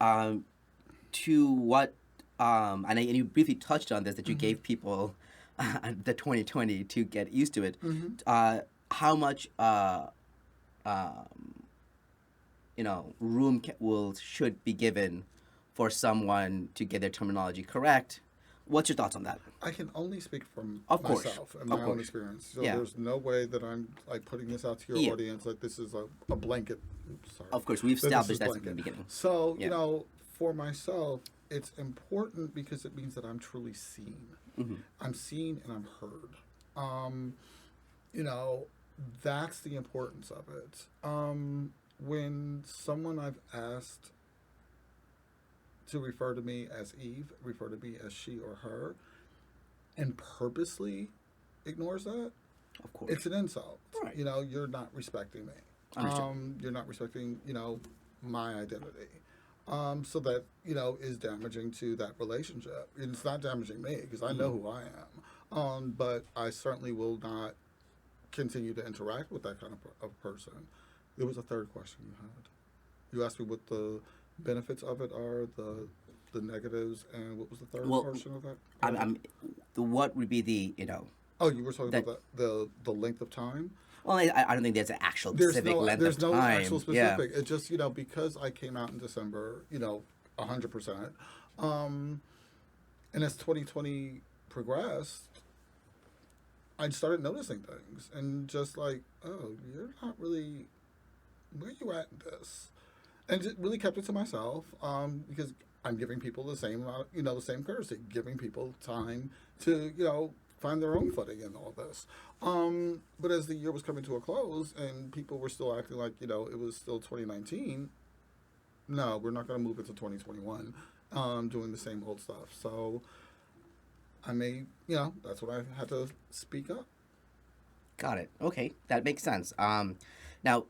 to what, and you briefly touched on this, that you gave people the 2020 to get used to it. How much, room should be given for someone to get their terminology correct? What's your thoughts on that?
I can only speak from
Of course.
myself and
Of
my
course.
own experience. So
Yeah.
there's no way that I'm like putting this out to your
Yeah.
audience like this is a blanket. Oops, sorry.
Of course, we've
That this
established
is
that from the
blanket.
beginning.
So,
Yeah.
you know, for myself, it's important because it means that I'm truly seen. I'm seen and I'm heard. You know, that's the importance of it. When someone I've asked to refer to me as Eve, refer to me as she or her, and purposely ignores that,
Of course.
it's an insult.
Right.
You know, you're not respecting me.
Understood.
You're not respecting, you know, my identity. So that, you know, is damaging to that relationship. And it's not damaging me because I know who I am. But I certainly will not continue to interact with that kind of person. There was a third question you had. You asked me what the benefits of it are, the negatives, and what was the third
Well,
portion of that?
what would be the,
Oh, you were talking
that-
about the length of time.
well, I don't think there's an actual specific length
there's
of
no
time.
actual
Yeah.
specific. It's just, you know, because I came out in December, you know, 100%. And as 2020 progressed, I started noticing things and just like, oh, you're not really, where you at in this? And just really kept it to myself because I'm giving people the same, you know, the same courtesy, giving people time to, you know, find their own footing in all this. But as the year was coming to a close and people were still acting like, you know, it was still 2019, no, we're not going to move into 2021 doing the same old stuff. So I made, you know, that's what I had to speak up.
Got it. Okay, that makes sense. Now,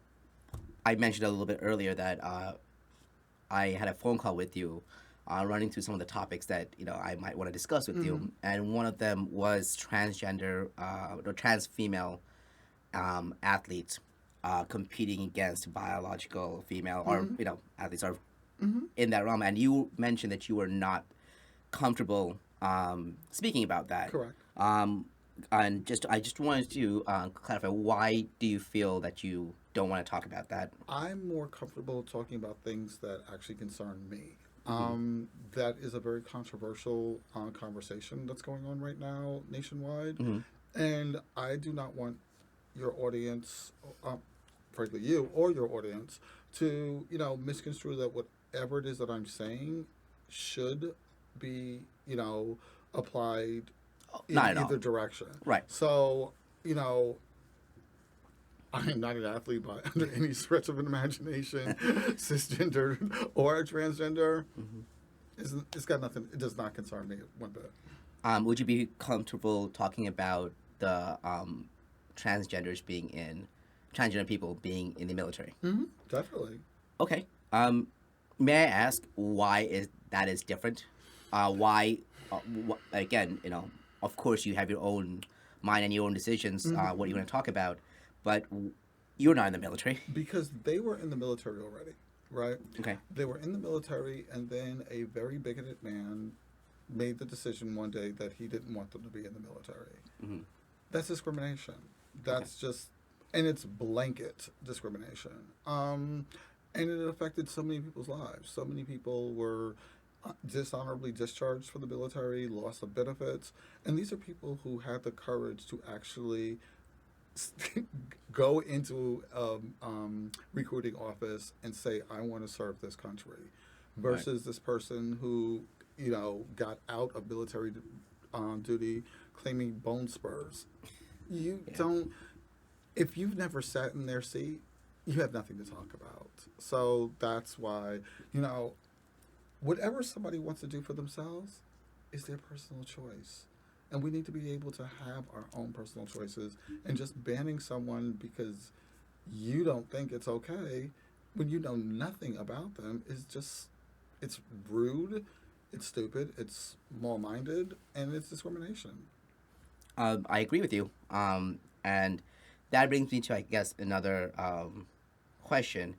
I mentioned a little bit earlier that I had a phone call with you, running through some of the topics that I might want to discuss with you, and one of them was transgender or trans female athletes competing against biological female or athletes are in that realm, and you mentioned that you were not comfortable speaking about that.
Correct.
And I just wanted to clarify, why do you feel that you don't want to talk about that?
I'm more comfortable talking about things that actually concern me. That is a very controversial conversation that's going on right now nationwide. And I do not want your audience, frankly you or your audience, to misconstrue that whatever it is that I'm saying should be applied in
Not at all.
either direction.
Right.
So, I am not an athlete by under any stretch of an imagination, cisgender or transgender. It's got nothing. It does not concern me one bit.
Would you be comfortable talking about the transgender people being in the military?
Definitely.
Okay. May I ask why that is different? Why? Again, of course you have your own mind and your own decisions. What you want to talk about, but you're not in the military.
Because they were in the military already, right?
Okay.
They were in the military, and then a very bigoted man made the decision one day that he didn't want them to be in the military. That's discrimination. That's just, and it's blanket discrimination. And it affected so many people's lives. So many people were dishonorably discharged from the military, loss of benefits, and these are people who had the courage to actually go into recruiting office and say, "I want to serve this country,"
Right.
versus this person who, got out of military duty claiming bone spurs. You
Yeah.
don't. If you've never sat in their seat, you have nothing to talk about. So that's why, you know, whatever somebody wants to do for themselves is their personal choice. And we need to be able to have our own personal choices. And just banning someone because you don't think it's okay when you know nothing about them is just, it's rude, it's stupid, it's small minded, and it's discrimination.
I agree with you. And that brings me to, I guess, another question.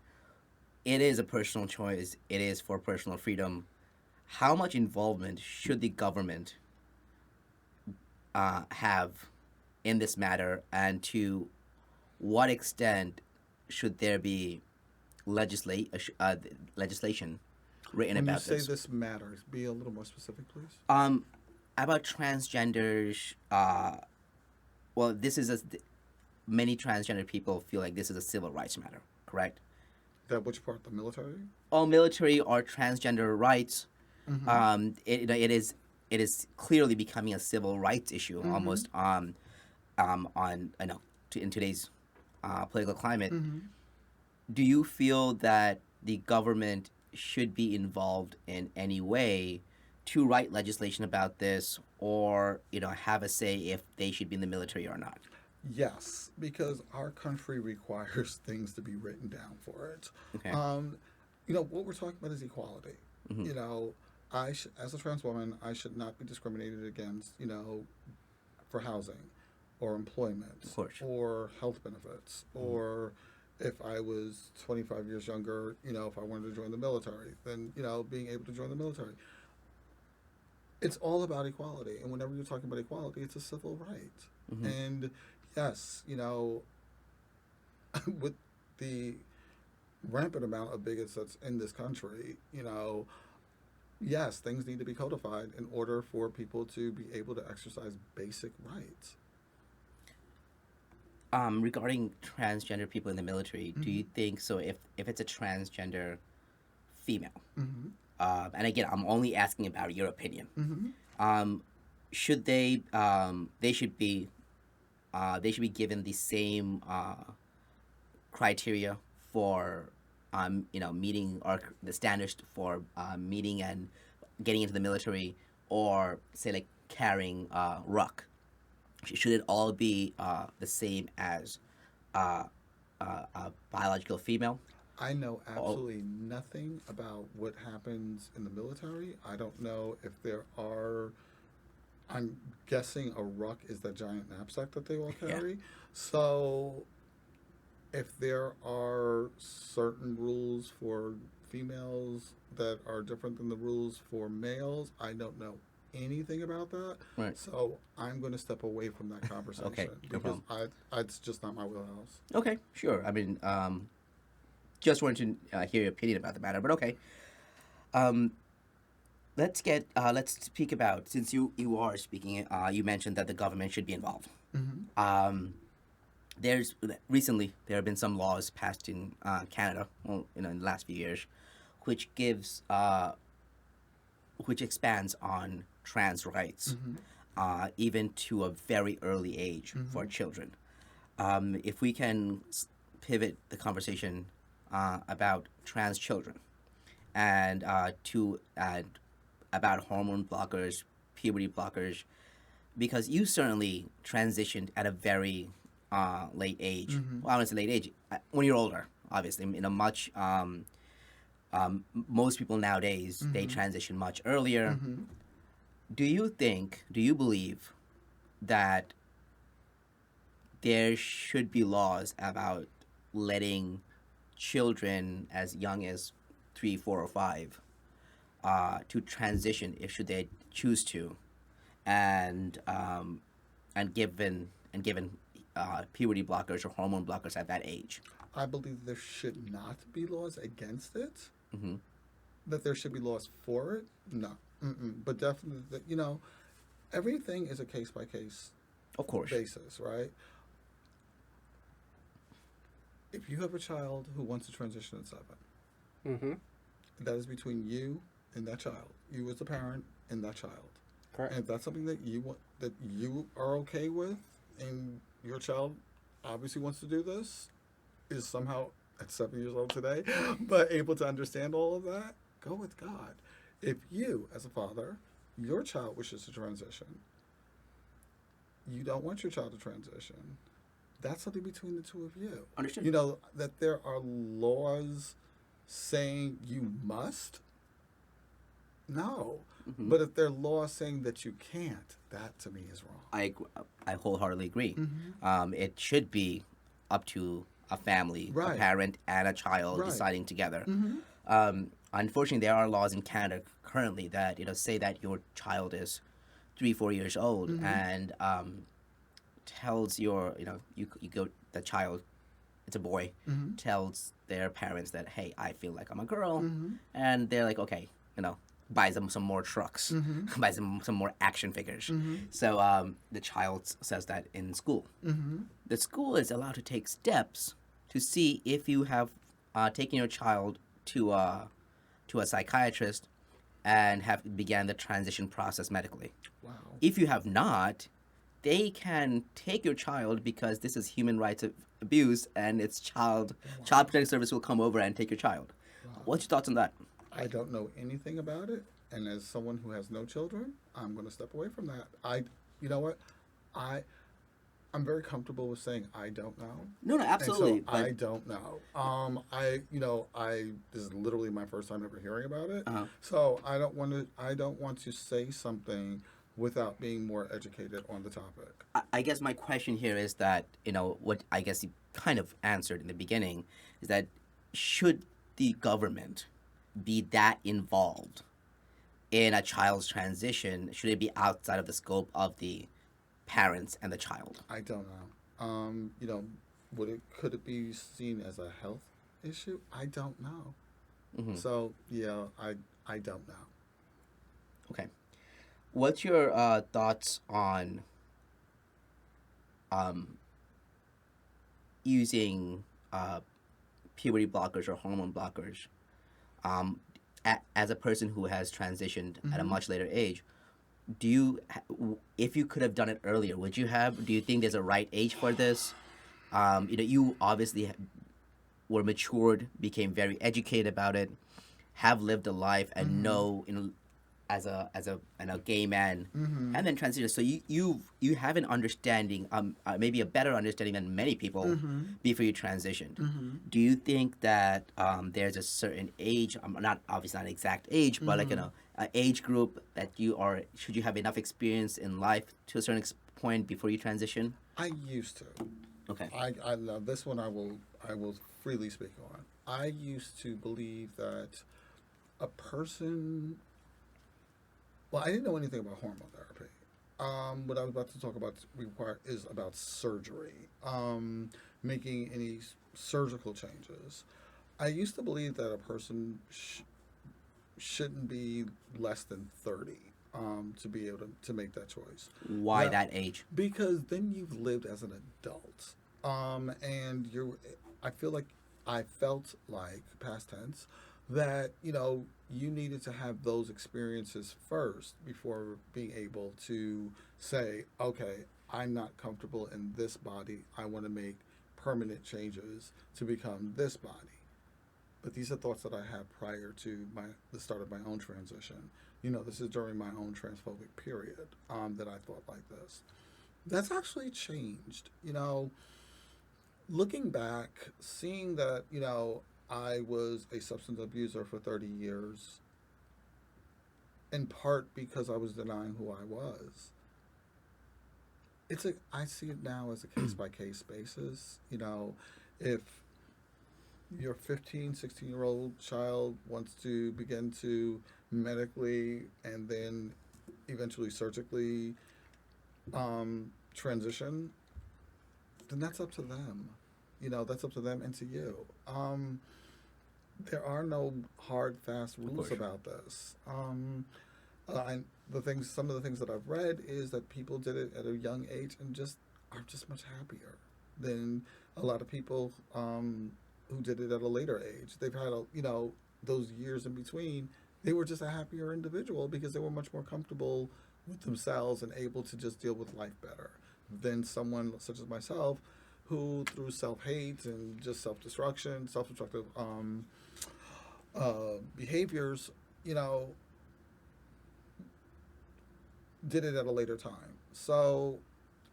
It is a personal choice. It is for personal freedom. How much involvement should the government have in this matter, and to what extent should there be legislation written
When you
about
say
this?
this matters, be a little more specific, please.
Um, about transgenders. Well, this is many transgender people feel like this is a civil rights matter. Correct?
That which part? The military?
All military or transgender rights.
Mm-hmm.
It is clearly becoming a civil rights issue
Mm-hmm.
almost. On in today's political climate.
Mm-hmm.
Do you feel that the government should be involved in any way to write legislation about this, or have a say if they should be in the military or not?
Yes, because our country requires things to be written down for it.
Okay.
Um, what we're talking about is equality.
Hmm.
As a trans woman, I should not be discriminated against, for housing or employment
Of course.
or health benefits or if I was 25 years younger, if I wanted to join the military, then, being able to join the military. It's all about equality. And whenever you're talking about equality, it's a civil right.
Hmm.
And yes, with the rampant amount of bigots that's in this country, yes, things need to be codified in order for people to be able to exercise basic rights.
Regarding transgender people in the military, do you think so? If it's a transgender female,
Mm-hmm.
and again, I'm only asking about your opinion.
Mm-hmm.
Um, should they should be given the same criteria for meeting or the standards for meeting and getting into the military, or say like carrying ruck? Should it all be the same as a biological female?
I know absolutely nothing about what happens in the military. I don't know if there are. I'm guessing a ruck is the giant knapsack that they all
Yeah.
carry. So, if there are certain rules for females that are different than the rules for males, I don't know anything about that.
Right.
So, I'm going to step away from that conversation
Okay, no
because it's just not my wheelhouse.
Okay, sure. I mean, just wanted to hear your opinion about the matter, but okay. Um, let's speak about, since you are speaking. You mentioned that the government should be involved.
Mm-hmm.
There's recently there have been some laws passed in Canada, well, in the last few years, which gives which expands on trans rights,
Mm-hmm.
even to a very early age for children. If we can pivot the conversation about trans children and about hormone blockers, puberty blockers, because you certainly transitioned at a very late age.
Mm-hmm.
Well, I don't say late age, when you're older, obviously, in a much. Most people nowadays they transition much earlier.
Mm-hmm.
Do you believe that there should be laws about letting children as young as 3, 4, or 5 to transition if should they choose to, and given puberty blockers or hormone blockers at that age?
I believe there should not be laws against it.
Hmm.
That there should be laws for it. No. Mm-mm. But definitely, that, everything is a case by case
Of course.
basis, right? If you have a child who wants to transition at 7,
Mm-hmm.
that is between you and that child. You as a parent and that child.
Correct.
And if that's something that you want, that you are okay with, and your child obviously wants to do this, is somehow at 7 years old today, but able to understand all of that, go with God. If you, as a father, your child wishes to transition, you don't want your child to transition, that's something between the two of you.
Understood.
You know, that there are laws saying you must? No.
Mhm.
But if there are laws saying that you can't, that to me is wrong.
I wholeheartedly agree.
Mhm.
It should be up to a family, a
Right.
parent, and a child
Right.
deciding together.
Mm-hmm.
Unfortunately, there are laws in Canada currently that say that your child is 3, 4 years old
Mhm.
and tells your you go the child, it's a boy,
Mm-hmm.
tells their parents that, hey, I feel like I'm a girl,
Mm-hmm.
and they're like, okay, buys them some more trucks,
Mm-hmm.
buys them some more action figures.
Mm-hmm.
So the child says that in school.
Mm-hmm.
The school is allowed to take steps to see if you have taken your child to a psychiatrist and have began the transition process medically.
Wow.
If you have not, they can take your child because this is human rights abuse, and it's child protective service will come over and take your child.
Wow.
What's your thoughts on that?
I don't know anything about it, and as someone who has no children, I'm going to step away from that. You know what, I'm very comfortable with saying I don't know.
No, absolutely.
And so I don't know. This is literally my first time ever hearing about it.
Uh-huh.
So I don't want to say something without being more educated on the topic.
I guess my question here is that, what I guess you kind of answered in the beginning is that should the government be that involved in a child's transition? Should it be outside of the scope of the parents and the child?
I don't know. Could it be seen as a health issue? I don't know.
Mhm.
So yeah, I don't know.
Okay. What's your thoughts on using puberty blockers or hormone blockers as a person who has transitioned at a
Mhm.
much later age? Do you, if you could have done it earlier, would you have? Do you think there's a right age for this? You obviously were matured, became very educated about it, have lived a life, and
Mhm.
know, as a gay man,
Mm-hmm.
and then transition. So you have an understanding, maybe a better understanding than many people
Mhm.
before you transitioned.
Mm-hmm.
Do you think that there's a certain age, not obviously not an exact age, but like an age group that should you have enough experience in life to a certain point before you transition?
I used to.
Okay.
I love this one. I will freely speak on. I used to believe that a person. Well, I didn't know anything about hormone therapy. What I was about to talk about is about surgery, making any surgical changes. I used to believe that a person shouldn't be less than 30 to be able to make that choice.
Why
Yeah.
that age?
Because then you've lived as an adult, and I felt like past tense that you needed to have those experiences first before being able to say, okay, I'm not comfortable in this body. I want to make permanent changes to become this body. But these are thoughts that I had prior to the start of my own transition. This is during my own transphobic period that I thought like this. That's actually changed. Looking back, seeing that, I was a substance abuser for 30 years, in part because I was denying who I was. I see it now as a case by case basis. If your 15, 16-year-old child wants to begin to medically and then eventually surgically transition, then that's up to them. That's up to them and to you. There are no hard, fast rules
course.
about this. Some of the things that I've read is that people did it at a young age and just are just much happier than a lot of people who did it at a later age. They've had those years in between. They were just a happier individual because they were much more comfortable with themselves and able to just deal with life better than someone such as myself who through self-hate and just self-destruction, self-destructive behaviors, you know, did it at a later time. So,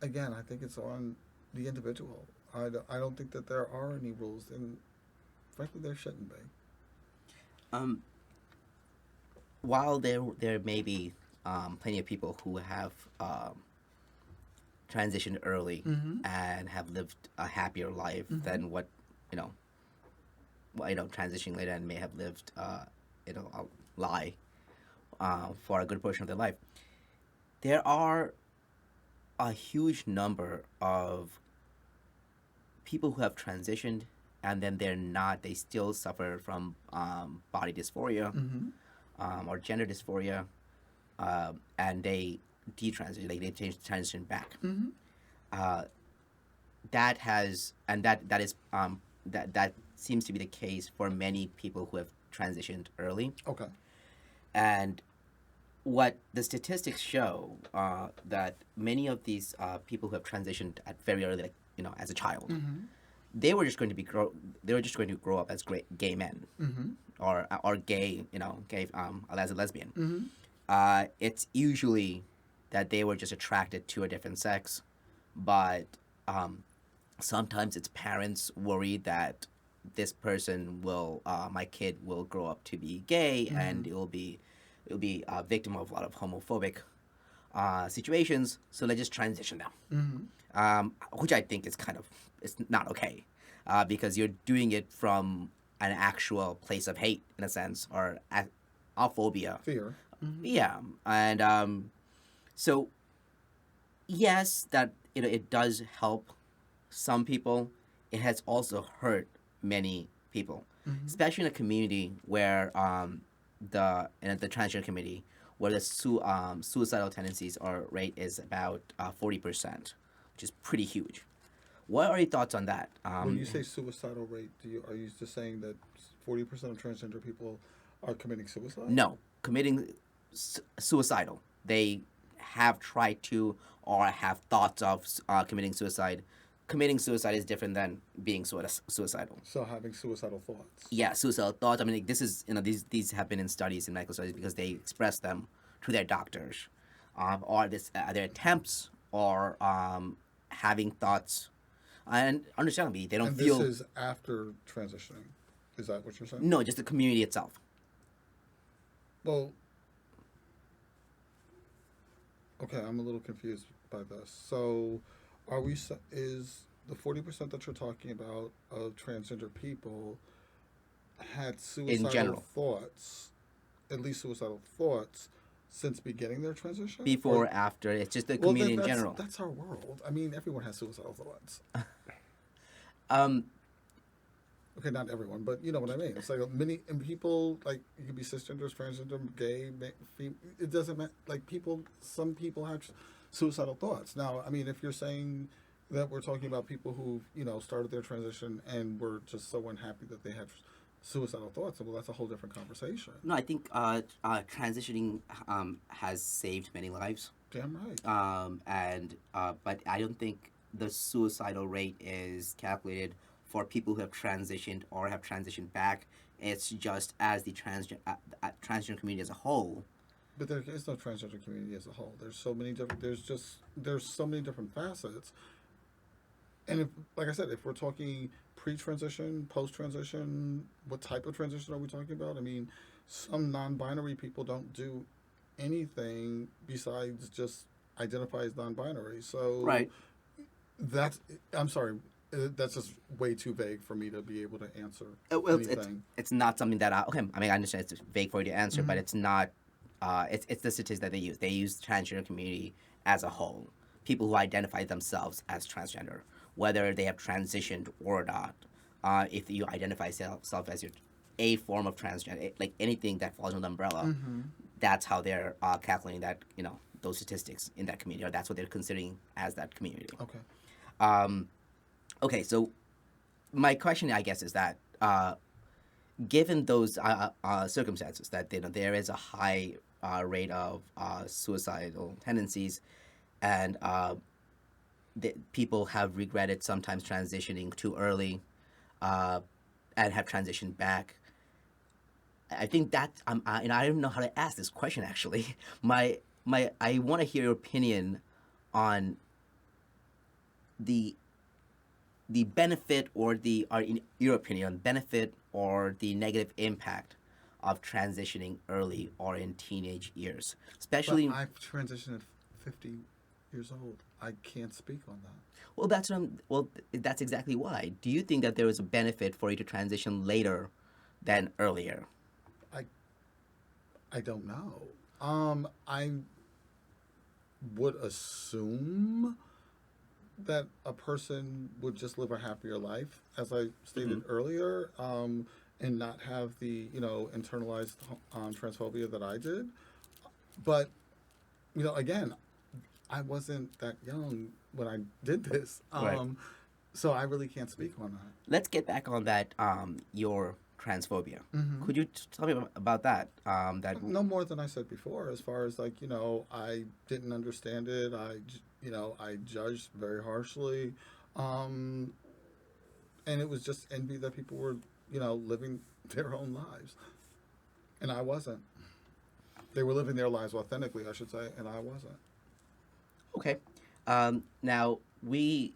again, I think it's on the individual. I don't think that there are any rules, and frankly, there shouldn't be.
Um, while there may be plenty of people who have transitioned early
Mm-hmm.
and have lived a happier life than what you know, transitioning later and may have lived a lie for a good portion of their life. There are a huge number of people who have transitioned and then they still suffer from body dysphoria
Mm-hmm.
or gender dysphoria, and they detransition, like they transition back.
Mm-hmm.
Uh, that has and that is that seems to be the case for many people who have transitioned early.
Okay.
And what the statistics show that many of these people who have transitioned at very early, like as a child,
Mm-hmm.
they were just going to grow up as gay men
Mm-hmm.
or gay, gay as a lesbian.
Mm-hmm.
It's usually that they were just attracted to a different sex, but sometimes its parents worry that this person my kid will grow up to be gay and it'll be a victim of a lot of homophobic situations, so they just transition them,
Mm-hmm.
which I think it's not okay, because you're doing it from an actual place of hate in a sense or phobia.
Fear. Mm-hmm.
Yeah, and so yes, that it does help some people. It has also hurt many people,
Mm-hmm.
especially in a community where the transgender community where the suicidal tendencies or rate is about 40%, which is pretty huge. What are your thoughts on that?
When you say suicidal rate, are you just saying that 40% of transgender people are committing suicide?
No, committing suicidal. They have tried to or have thoughts of committing suicide. Committing suicide is different than being suicidal.
So having suicidal thoughts.
Yeah, suicidal thoughts. I mean, this is these have been in studies, in medical studies, because they express them to their doctors, or their attempts or having thoughts, and understandably they don't
And
feel.
this is after transitioning. Is that what you're saying?
No, just the community itself.
Well, okay, I'm a little confused by this. So, is the 40% that you're talking about of transgender people had suicidal
general.
thoughts, at least suicidal thoughts, since beginning their transition?
Before,
Or-
after, it's just the
well,
community in
that's,
general.
That's our world. I mean, everyone has suicidal thoughts.
Um,
Okay, not everyone, but you know what I mean. It's like and people, like, you could be cisgender, transgender, gay, it doesn't matter. Like, some people have suicidal thoughts. Now, I mean, if you're saying that we're talking about people who, started their transition and were just so unhappy that they had suicidal thoughts, well, that's a whole different conversation.
no, I think transitioning has saved many lives.
Damn right.
But I don't think the suicidal rate is calculated for people who have transitioned or have transitioned back. It's just as the transgender community as a whole.
But there is no transgender community as a whole. There's so many different. There's so many different facets. And if, like I said, if we're talking pre-transition, post-transition, what type of transition are we talking about? I mean, some non-binary people don't do anything besides just identify as non-binary. So
Right.
I'm sorry. That's just way too vague for me to be able to answer
Well,
anything.
it's not something that okay. I mean, I understand it's vague for you to answer, but it's not. It's the statistics that they use. They use transgender community as a whole. People who identify themselves as transgender, whether they have transitioned or not. If you identify yourself as a form of transgender, like anything that falls under the umbrella, that's how they're calculating that, those statistics in that community, or that's what they're considering as that community.
Okay.
Okay, so my question, I guess, is that given those circumstances, that there is a high rate of suicidal tendencies, and people have regretted sometimes transitioning too early, and have transitioned back. I think that and I don't know how to ask this question actually. I want to hear your opinion on the benefit or in your opinion, benefit or the negative impact of transitioning early or in teenage years, especially.
But I've transitioned at 50 years old. I can't speak on that.
Well, that's exactly why. Do you think that there is a benefit for you to transition later than earlier?
I don't know. I would assume that a person would just live a happier life, as I stated earlier, and not have the internalized transphobia that I did. But again, I wasn't that young when I did this,
Right.
so I really can't speak on that.
Let's get back on that. Your transphobia.
Mm-hmm.
Could you tell me about that?
No more than I said before, as far as I didn't understand it. I judged very harshly, and it was just envy that people were living their own lives, and I wasn't. They were living their lives authentically, I should say, and I wasn't.
Okay. Now we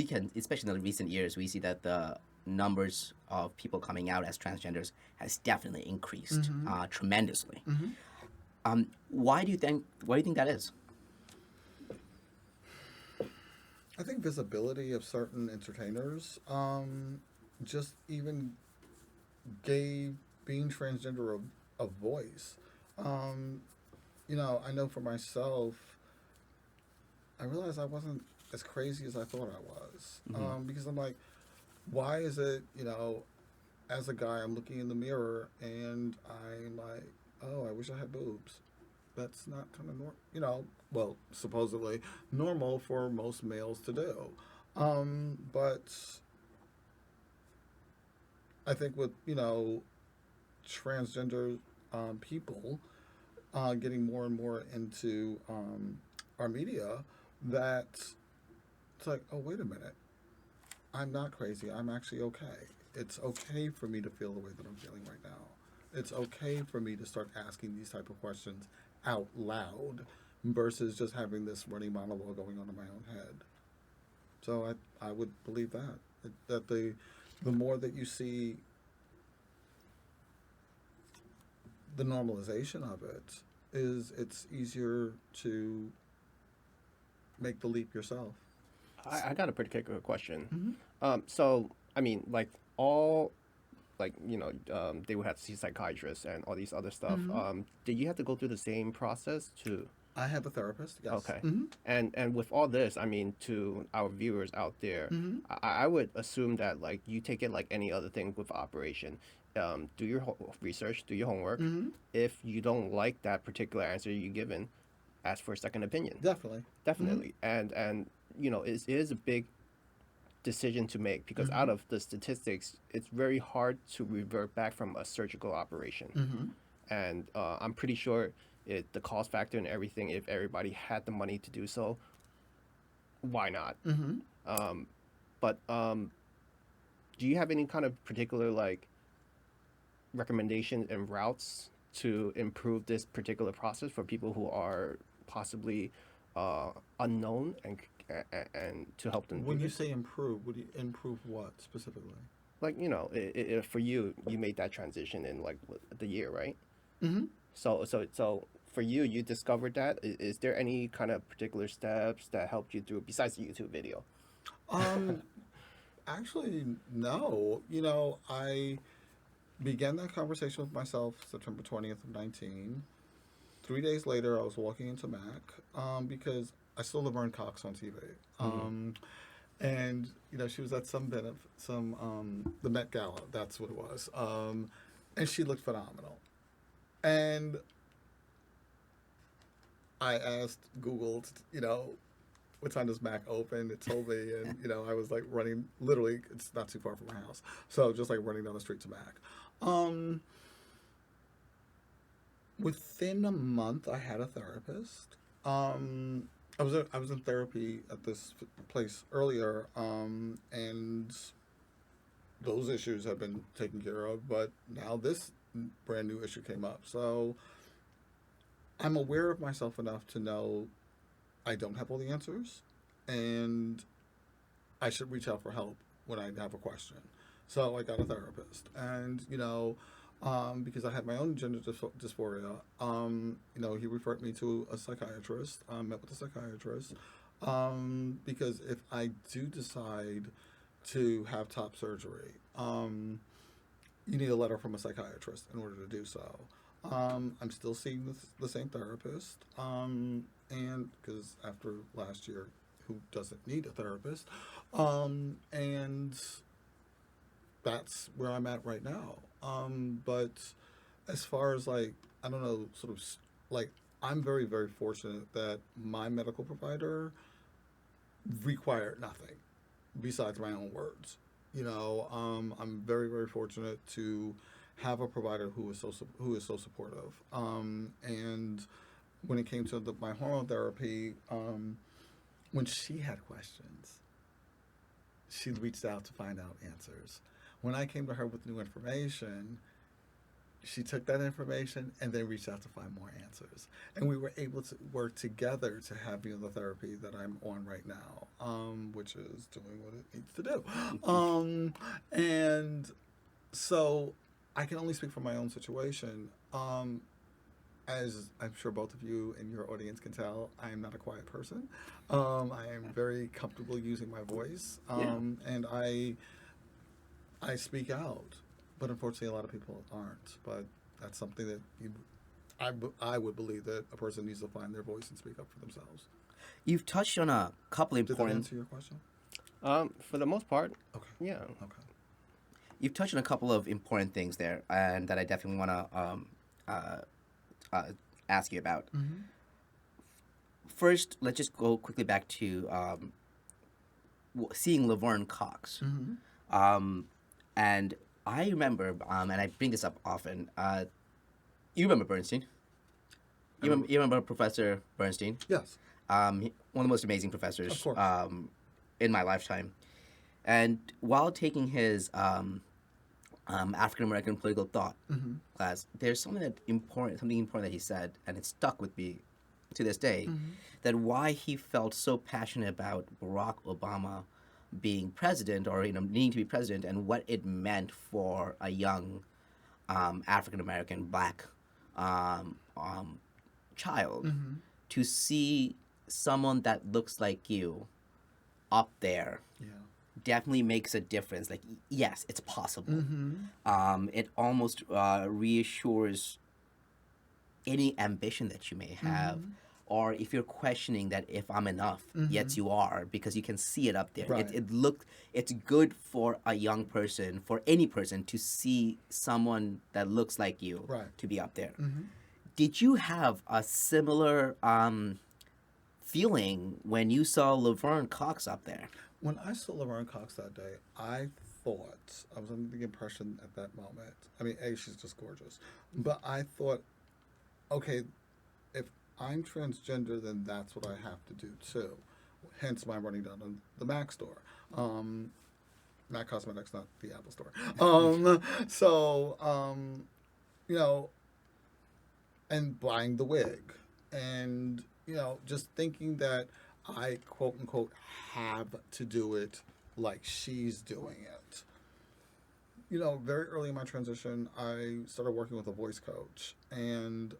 can, especially in the recent years, we see that the numbers of people coming out as transgenders has definitely increased tremendously. Why do you think that is?
I think visibility of certain entertainers just even gave being transgender a voice. I know for myself, I realized I wasn't as crazy as I thought I was. Because I'm like, why is it, as a guy, I'm looking in the mirror and I'm like, oh, I wish I had boobs. That's not kind of well, supposedly normal for most males to do. But I think with, transgender people getting more and more into our media, that it's like, oh, wait a minute. I'm not crazy. I'm actually okay. It's okay for me to feel the way that I'm feeling right now. It's okay for me to start asking these type of questions out loud versus just having this running monologue going on in my own head. So I would believe that the more that you see the normalization of it, it's easier to make the leap yourself.
I got a particular question.
Mm-hmm.
So I mean, like they would have to see psychiatrists and all these other stuff. Did you have to go through the same process to?
I have a therapist. Yes.
Okay.
Mm-hmm.
And with all this, I mean, to our viewers out there, I would assume that like you take it like any other thing with operation. Do your research, do your homework. If you don't like that particular answer you're given, ask for a second opinion.
Definitely.
And it is a big decision to make because out of the statistics, it's very hard to revert back from a surgical operation. And I'm pretty sure the cost factor and everything, if everybody had the money to do so, why not? But do you have any kind of particular like recommendations and routes to improve this particular process for people who are possibly unknown and to help them?
When you say improve, would you improve what specifically?
Like for you made that transition in like the year, right? So for you discovered that. Is there any kind of particular steps that helped you through besides the YouTube video?
Actually, no. I began that conversation with myself September 20th of 19. 3 days later, I was walking into Mac because I still Laverne Cox on TV. And she was at the Met Gala. That's what it was. And she looked phenomenal. And I asked Google, what time does Mac open? It told me, and I was like running. Literally, it's not too far from my house, so just like running down the street to Mac. Um, Within a month, I had a therapist. I was in therapy at this place earlier, and those issues have been taken care of. But now this brand new issue came up, so I'm aware of myself enough to know I don't have all the answers, and I should reach out for help when I have a question. So I got a therapist, and because I had my own gender dysphoria, he referred me to a psychiatrist. I met with a psychiatrist, because if I do decide to have top surgery, you need a letter from a psychiatrist in order to do so. I'm still seeing the same therapist, and because after last year, who doesn't need a therapist? And that's where I'm at right now. But as far as like, I don't know, sort of like, I'm very, very fortunate that my medical provider required nothing besides my own words. I'm very, very fortunate to have a provider who is so supportive. And when it came to my hormone therapy, when she had questions, she reached out to find out answers. When I came to her with new information, she took that information and then reached out to find more answers. And we were able to work together to have the therapy that I'm on right now, which is doing what it needs to do. And so I can only speak for my own situation. As I'm sure both of you and your audience can tell, I am not a quiet person. I am very comfortable using my voice, and I speak out, but unfortunately, a lot of people aren't. But that's something that I would believe that a person needs to find their voice and speak up for themselves.
You've touched on a couple
Did that
important.
answer your question?
For the most part,
Okay.
yeah.
Okay.
You've touched on a couple of important things there, and that I definitely want to ask you about.
Mm-hmm.
First, let's just go quickly back to seeing Laverne Cox.
Mm-hmm.
And I remember, and I bring this up often. You remember Bernstein? You remember Professor Bernstein?
Yes.
One of the most amazing
Of
professors
course.
in my lifetime. And while taking his African American political thought
Mm-hmm.
class, there's something important that he said, and it stuck with me to this day.
Mm-hmm.
That why he felt so passionate about Barack Obama being president, or needing to be president, and what it meant for a young African American black child
Mm-hmm.
to see someone that looks like you up there
Yeah.
definitely makes a difference. Like, yes, it's possible.
Mm-hmm.
It almost reassures any ambition that you may have,
Mm-hmm.
or if you're questioning that if I'm enough, yes, you are, because you can see it up there.
Right.
It's good for a young person, for any person, to see someone that looks like you
Right.
to be up there.
Mm-hmm.
Did you have a similar feeling when you saw Laverne Cox up there?
When I saw Laverne Cox that day, I was under the impression at that moment. I mean, she's just gorgeous, but I thought, okay, if I'm transgender, then that's what I have to do too. Hence my running down to the Mac store. Mac Cosmetics, not the Apple store. And buying the wig. And, just thinking that I, quote unquote, have to do it like she's doing it. Very early in my transition, I started working with a voice coach. And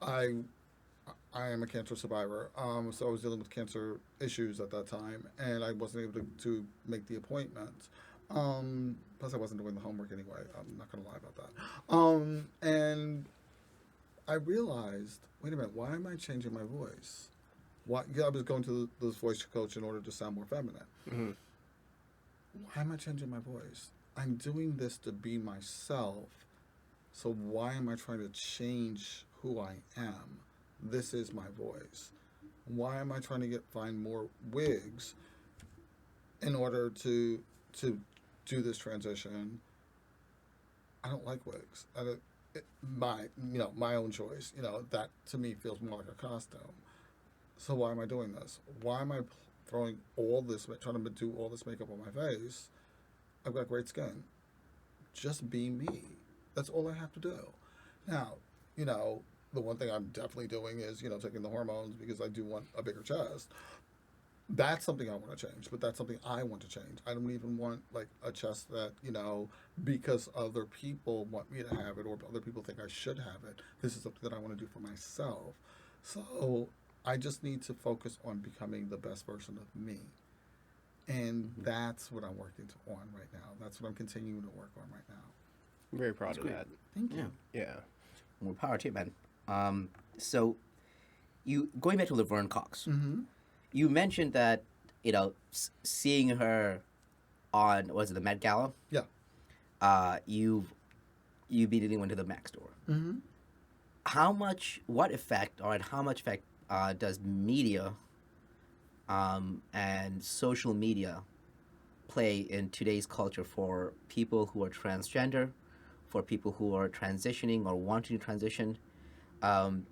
I am a cancer survivor, so I was dealing with cancer issues at that time, and I wasn't able to make the appointment. Plus, I wasn't doing the homework anyway. I'm not going to lie about that. And I realized, wait a minute, why am I changing my voice? Why? Yeah, I was going to this voice coach in order to sound more feminine.
Hmm.
Why am I changing my voice? I'm doing this to be myself. So why am I trying to change who I am? This is my voice. Why am I trying to find more wigs in order to do this transition? I don't like wigs. I don't, my my own choice. That to me feels more like a costume. So why am I doing this? Why am I throwing all this, trying to do all this makeup on my face? I've got great skin. Just be me. That's all I have to do. Now, the one thing I'm definitely doing is, taking the hormones because I do want a bigger chest. That's something I want to change, but that's something I want to change. I don't even want like a chest that, because other people want me to have it or other people think I should have it. This is something that I want to do for myself. So I just need to focus on becoming the best version of me. And that's what I'm working on right now. That's what I'm continuing to work on right now.
I'm very proud
That's
of
great.
that.
Thank you.
Yeah.
Yeah.
More power to you, man. So, you going back to Laverne Cox,
Mm-hmm.
you mentioned that seeing her on was it the Met Gala?
Yeah.
You immediately went to the Mac store.
Mm-hmm.
What effect or how much effect does media and social media play in today's culture for people who are transgender, for people who are transitioning or wanting to transition?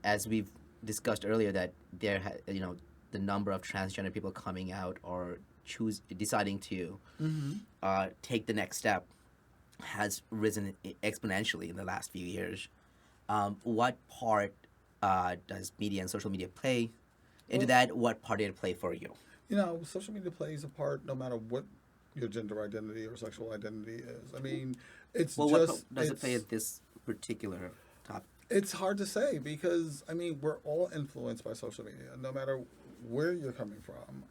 As we've discussed earlier, that the number of transgender people coming out or deciding to
Mm-hmm.
take the next step has risen exponentially in the last few years. What part does media and social media play into
Well-
that? What part did it play for you?
Social media plays a part no matter what your gender identity or sexual identity is. I mean, it's
Well,
just
what does it play
it's-
at this particular topic?
It's hard to say because I mean we're all influenced by social media, no matter where you're coming from.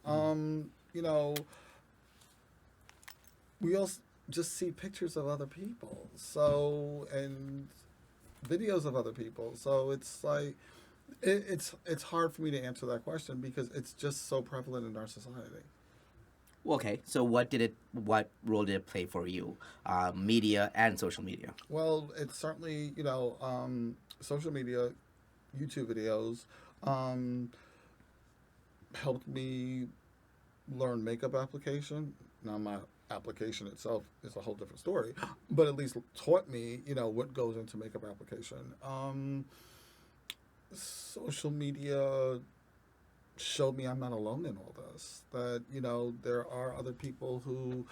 We all just see pictures of other people, and videos of other people. So it's like it's hard for me to answer that question because it's just so prevalent in our society.
Well, okay, so what role did it play for you, media and social media?
Well, it's certainly social media, YouTube videos, helped me learn makeup application. Now my application itself is a whole different story, but at least taught me what goes into makeup application. Social media showed me I'm not alone in all this. That there are other people who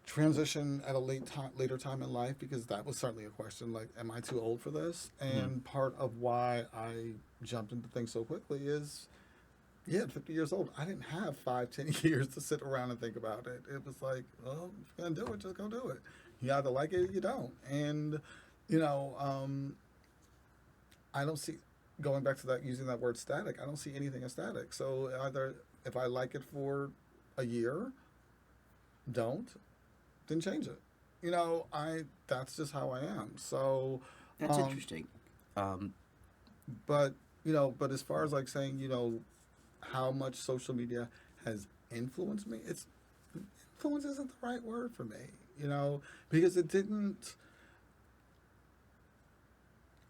transition at a later time in life, because that was certainly a question. Like, am I too old for this? And part of why I jumped into things so quickly is, yeah, at 50 years old, I didn't have 5-10 years to sit around and think about it. It was like, well, if you're gonna do it, just go do it. You either like it or you don't. And I don't see, going back to that, using that word static, I don't see anything as static. So either if I like it for a year, don't, then change it. That's just how I am. So
That's
Um,
interesting.
but but as far as like saying, how much social media has influenced me, influence isn't the right word for me, because it didn't.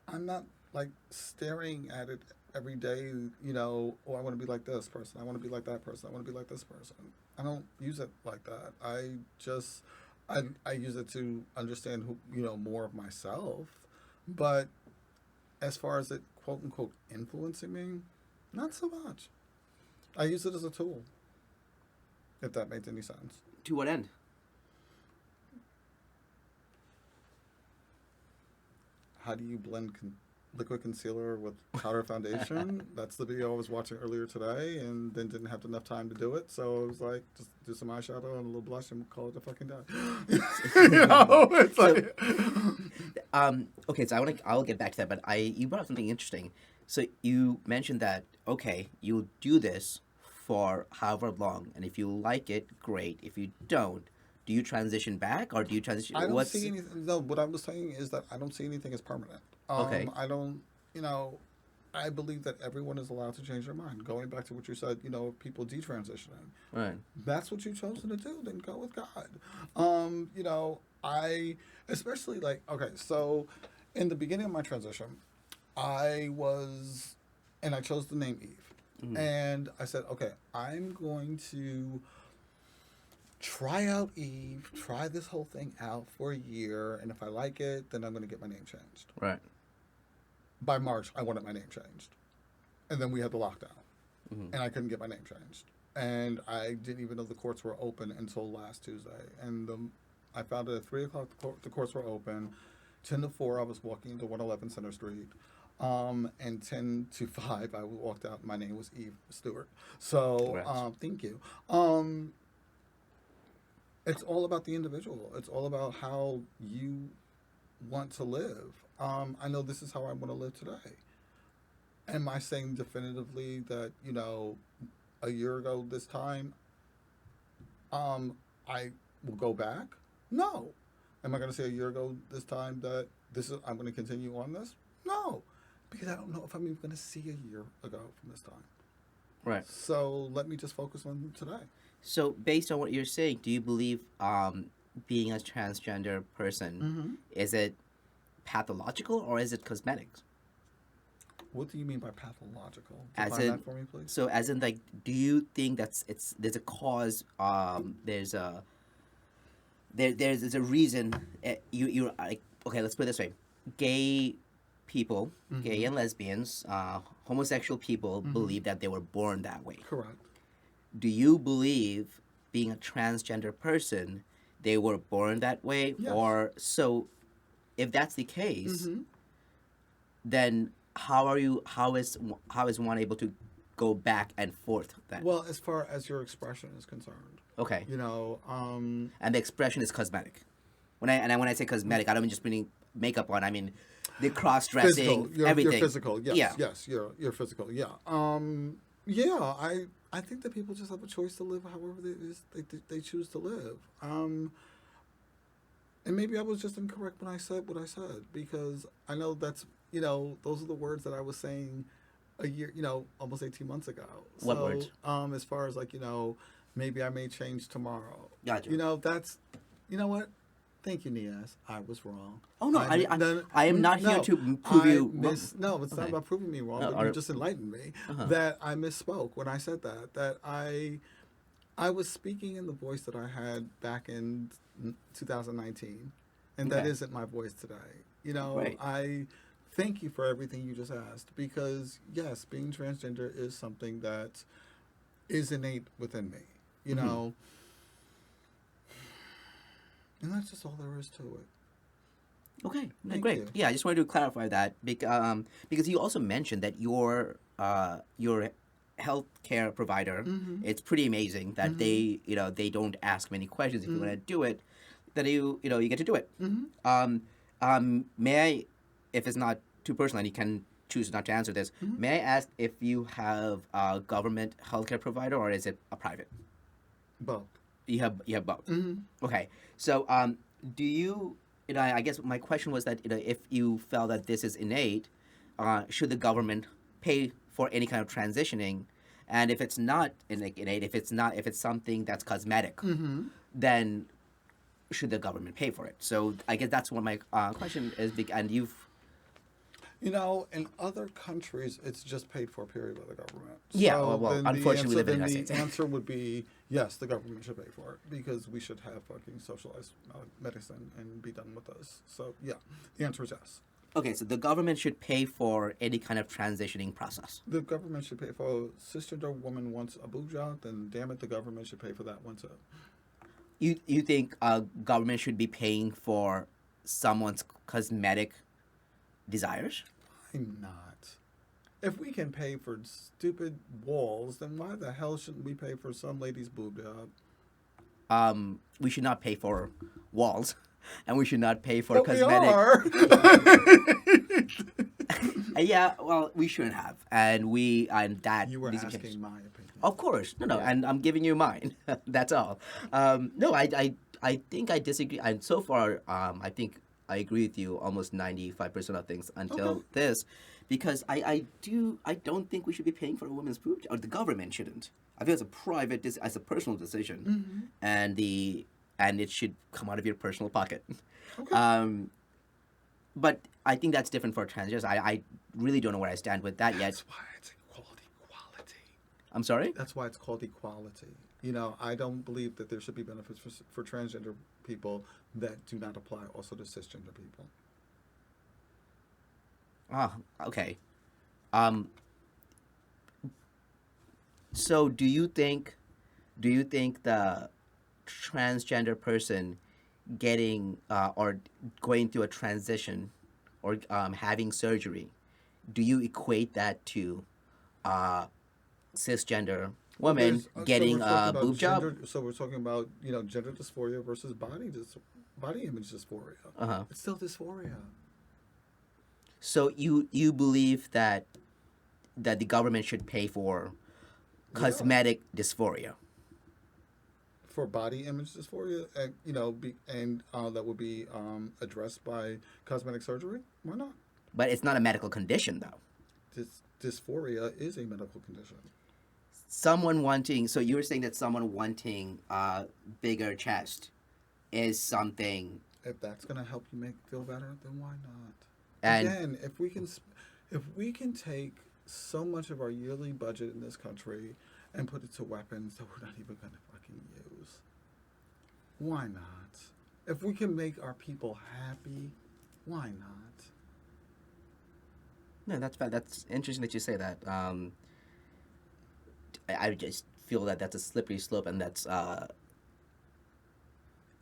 I'm not like staring at it every day, oh, I want to be like this person, I want to be like that person, I want to be like this person. I don't use it like that. I use it to understand who, more of myself. But as far as it quote unquote influencing me, not so much. I use it as a tool, if that makes any sense.
To what end?
How do you blend liquid concealer with powder foundation? That's the video I was watching earlier today, and then didn't have enough time to do it. So I was like, just do some eyeshadow and a little blush and call it a fucking day. It's like...
Okay, so I'll get back to that, but you brought up something interesting. So you mentioned that, okay, you'll do this for however long, and if you like it, great. If you don't, do you transition back, or do you transition?
I don't see anything. No, what I was saying is that I don't see anything as permanent.
Okay.
I don't, I believe that everyone is allowed to change their mind. Going back to what you said, people detransitioning.
Right.
That's what you've chosen to do, then go with God. I especially like, okay, so in the beginning of my transition, I was, and I chose the name Eve. And I said, okay, I'm going to try out Eve, try this whole thing out for a year, and if I like it, then I'm going to get my name changed.
Right.
By March, I wanted my name changed. And then we had the lockdown, and I couldn't get my name changed. And I didn't even know the courts were open until last Tuesday. And I found out at 3 o'clock the courts were open. 10 to 4, I was walking into 111 Center Street. And 10 to 5, I walked out. My name was Eve Stewart. So,
Right.
thank you. It's all about the individual. It's all about how you want to live. I know this is how I want to live today. Am I saying definitively that, a year ago this time, I will go back? No. Am I going to say a year ago this time that I'm going to continue on this? No. Because I don't know if I'm even going to see a year ago from this time.
Right.
So let me just focus on today.
So, based on what you're saying, do you believe being a transgender person is it pathological or is it cosmetics?
What do you mean by pathological?
As
Define
in-
that for me, please.
So, as in, like, do you think there's a cause? There's a there's a reason. You're like, okay. Let's put it this way: gay people, gay and lesbians, homosexual people believe that they were born that way.
Correct.
Do you believe being a transgender person they were born that way?
Yes.
Or so if that's the case, then how is one able to go back and forth then?
Well, as far as your expression is concerned,
Okay.
um,
And the expression is cosmetic. When I say cosmetic, I don't mean just putting makeup on. I mean the cross dressing,
physical.
everything.
You're physical. Yes.
Yeah.
Yes. You're physical. Yeah. I think that people just have a choice to live however they choose to live. And maybe I was just incorrect when I said what I said, because I know that's, those are the words that I was saying a year, almost 18 months ago.
What
So,
words?
As far as like, maybe I may change tomorrow.
Gotcha.
You know what? Thank you, Nias. I was wrong.
Oh, no, I am not here to prove you wrong.
No, it's not
Okay.
about proving me wrong,
No,
but you just enlightened me that I misspoke when I said that. That I was speaking in the voice that I had back in 2019, and that
Okay.
isn't my voice today.
Right.
I thank you for everything you just asked, because yes, being transgender is something that is innate within me. And that's just all there is to it.
Okay,
Thank
great.
you.
Yeah, I just wanted to clarify that because you also mentioned that your healthcare provider, it's pretty amazing that they don't ask many questions. If you want to do it, that you get to do it. May I, if it's not too personal, and you can choose not to answer this, may I ask if you have a government healthcare provider or is it a private?
Both.
You have both. Okay. So do you? I guess my question was that if you felt that this is innate, should the government pay for any kind of transitioning? And if it's not innate, if it's something that's cosmetic, then should the government pay for it? So I guess that's what my question is. And you've
In other countries, it's just paid for, period, by the government.
Yeah,
So
well,
then
unfortunately, we live in the
the
United States.
answer would be yes, the government should pay for it, because we should have fucking socialized medicine and be done with this. So yeah, the answer is yes.
okay. So the government should pay for any kind of transitioning process.
The government should pay for a cisgender woman wants a boob job, then damn it, the government should pay for that one too.
You think government should be paying for someone's cosmetic desires?
Why not? If we can pay for stupid walls, then why the hell shouldn't we pay for some lady's boob job?
We should not pay for walls, and we should not pay for
But
cosmetic.
we are.
Yeah, well, we shouldn't have, and that
You were
needs to change.
asking my opinion.
Of course, no,
Yeah.
and I'm giving you mine. That's all. No, I think I disagree, and so far, I think I agree with you almost 95% of things until
Okay.
this, because I don't think we should be paying for a woman's boob job, or the government shouldn't. I feel it's a private, as a personal decision, and it should come out of your personal pocket.
Okay.
But I think that's different for transgenders. I really don't know where I stand with that yet.
That's why it's called equality.
I'm sorry?
That's why it's called equality. You know, I don't believe that there should be benefits for transgender people that do not apply also to cisgender people.
Ah, okay. So do you think the transgender person getting or going through a transition or having surgery, do you equate that to cisgender woman getting a boob job?
So we're talking about, you know, gender dysphoria versus body image dysphoria.
Uh-huh.
It's still dysphoria.
So you believe that the government should pay for cosmetic dysphoria?
For body image dysphoria, and you know, that would be addressed by cosmetic surgery. Why not?
But it's not a medical condition, though.
Dysphoria is a medical condition.
So you were saying that someone wanting a bigger chest is something.
If that's gonna help you feel better, then why not?
And
again, if we can take so much of our yearly budget in this country and put it to weapons that we're not even gonna fucking use, why not? If we can make our people happy, why not?
no, that's interesting that you say that. I just feel that that's a slippery slope, and that's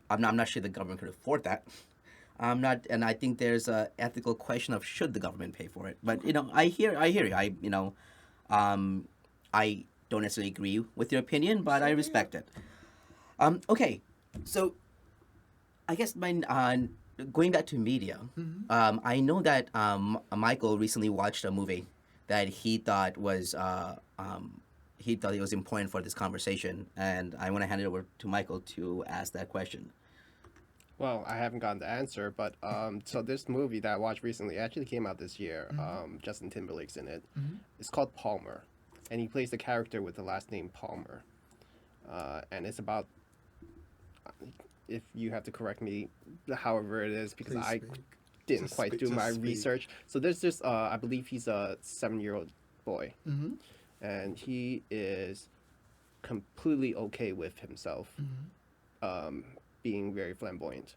I'm not sure the government could afford that. I'm not, and I think there's a ethical question of should the government pay for it. But you know, I hear you. I don't necessarily agree with your opinion, but I respect it. Okay, so I guess going back to media, I know that Michael recently watched a movie that he thought was it was important for this conversation, and I want to hand it over to Michael to ask that question.
Well, I haven't gotten the answer, but so this movie that I watched recently actually came out this year. Justin Timberlake's in it. It's called Palmer, and he plays the character with the last name Palmer. And it's about, if you have to correct me, however it is, because
Please
I
speak.
didn't
Just
quite
speak-
do
just
my
speak.
research. So there's this, I believe he's a 7-year-old boy,
Mm-hmm.
and he is completely okay with himself. Being very flamboyant,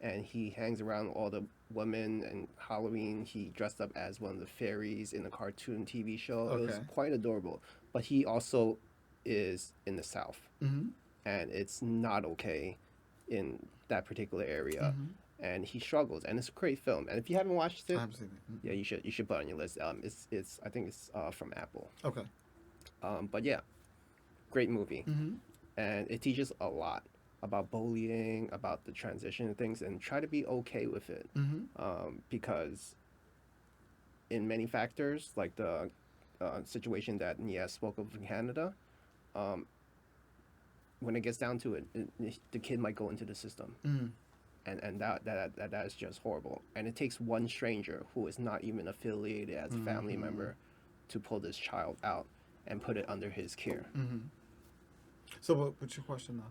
and he hangs around all the women. And Halloween, he dressed up as one of the fairies in a cartoon TV show. It was
Okay.
quite adorable. But he also is in the South, and it's not okay in that particular area. And he struggles, and it's a great film. And if you haven't watched it,
I haven't seen it.
yeah, you should put it on your list. It's I think it's from Apple.
Okay.
But yeah, great movie,
Mm-hmm.
and it teaches a lot about bullying, about the transition and things, and try to be okay with it. Because in many factors, like the situation that Nia spoke of in Canada, when it gets down to it, the kid might go into the system. And that is just horrible. And it takes one stranger who is not even affiliated as a family member to pull this child out and put it under his care.
So what's your question now?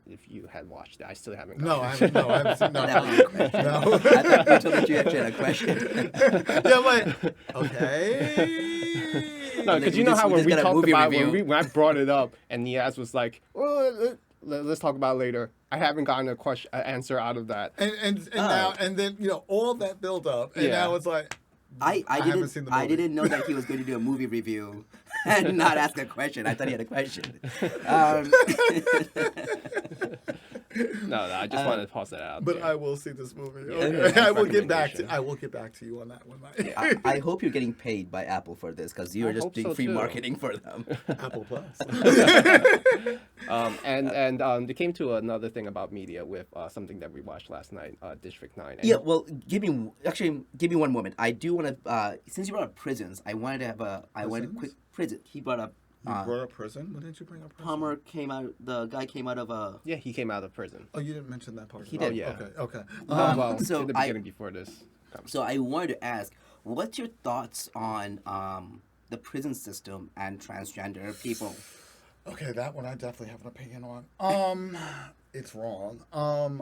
If you had watched it, I still haven't.
No, I haven't. No, I haven't seen. No,
That was a question.
no.
I thought you told me you actually had a question.
Yeah, but okay.
No, because you know
just-
how
we
when
just
we
got a
talked
movie
about
review.
when I brought it up and Niaz was like, "Oh, let's talk about it later." I haven't gotten an answer out of that.
And now and then all that build up and
Yeah.
now it's like
I
haven't seen the
I
movie.
didn't know that he was going to do a movie review and not ask a question. I thought he had a question.
No, I just wanted to toss that out.
But
there.
I will see this movie.
Yeah,
Okay.
nice
I will get back
recommendation.
to you on that one.
I hope you're getting paid by Apple for this because you're
I
just
hope
doing
so,
free
too.
marketing for them.
Apple Plus.
And they came to another thing about media with something that we watched last night, District 9. And
Yeah, well, give me one moment. I do want to since you brought up prisons, I wanted to have a quick prison. He brought up
You brought up prison? When did you bring up prison?
Palmer the guy came out of a.
Yeah, he came out of prison.
Oh, you didn't mention that part.
He
Oh,
did.
Yeah.
Okay.
Well,
so
in the
I-
beginning before this.
So I wanted to ask, What's your thoughts on the prison system and transgender people?
Okay, that one I definitely have an opinion on. It's wrong.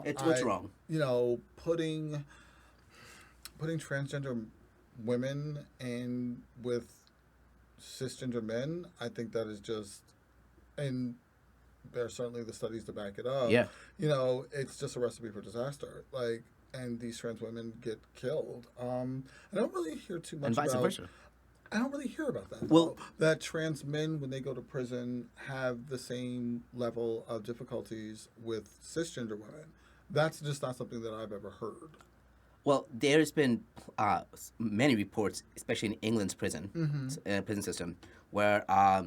It's what's
I,
wrong.
you know, putting transgender women in with cisgender men, I think that is just, and there are certainly the studies to back it up.
Yeah.
You know, it's just a recipe for disaster. Like, and these trans women get killed. I don't really hear too much
And vice
about.
versa.
I don't really hear about that.
Well-
That trans men, when they go to prison, have the same level of difficulties with cisgender women. That's just not something that I've ever heard.
Well, there's been many reports, especially in England's prison system, where a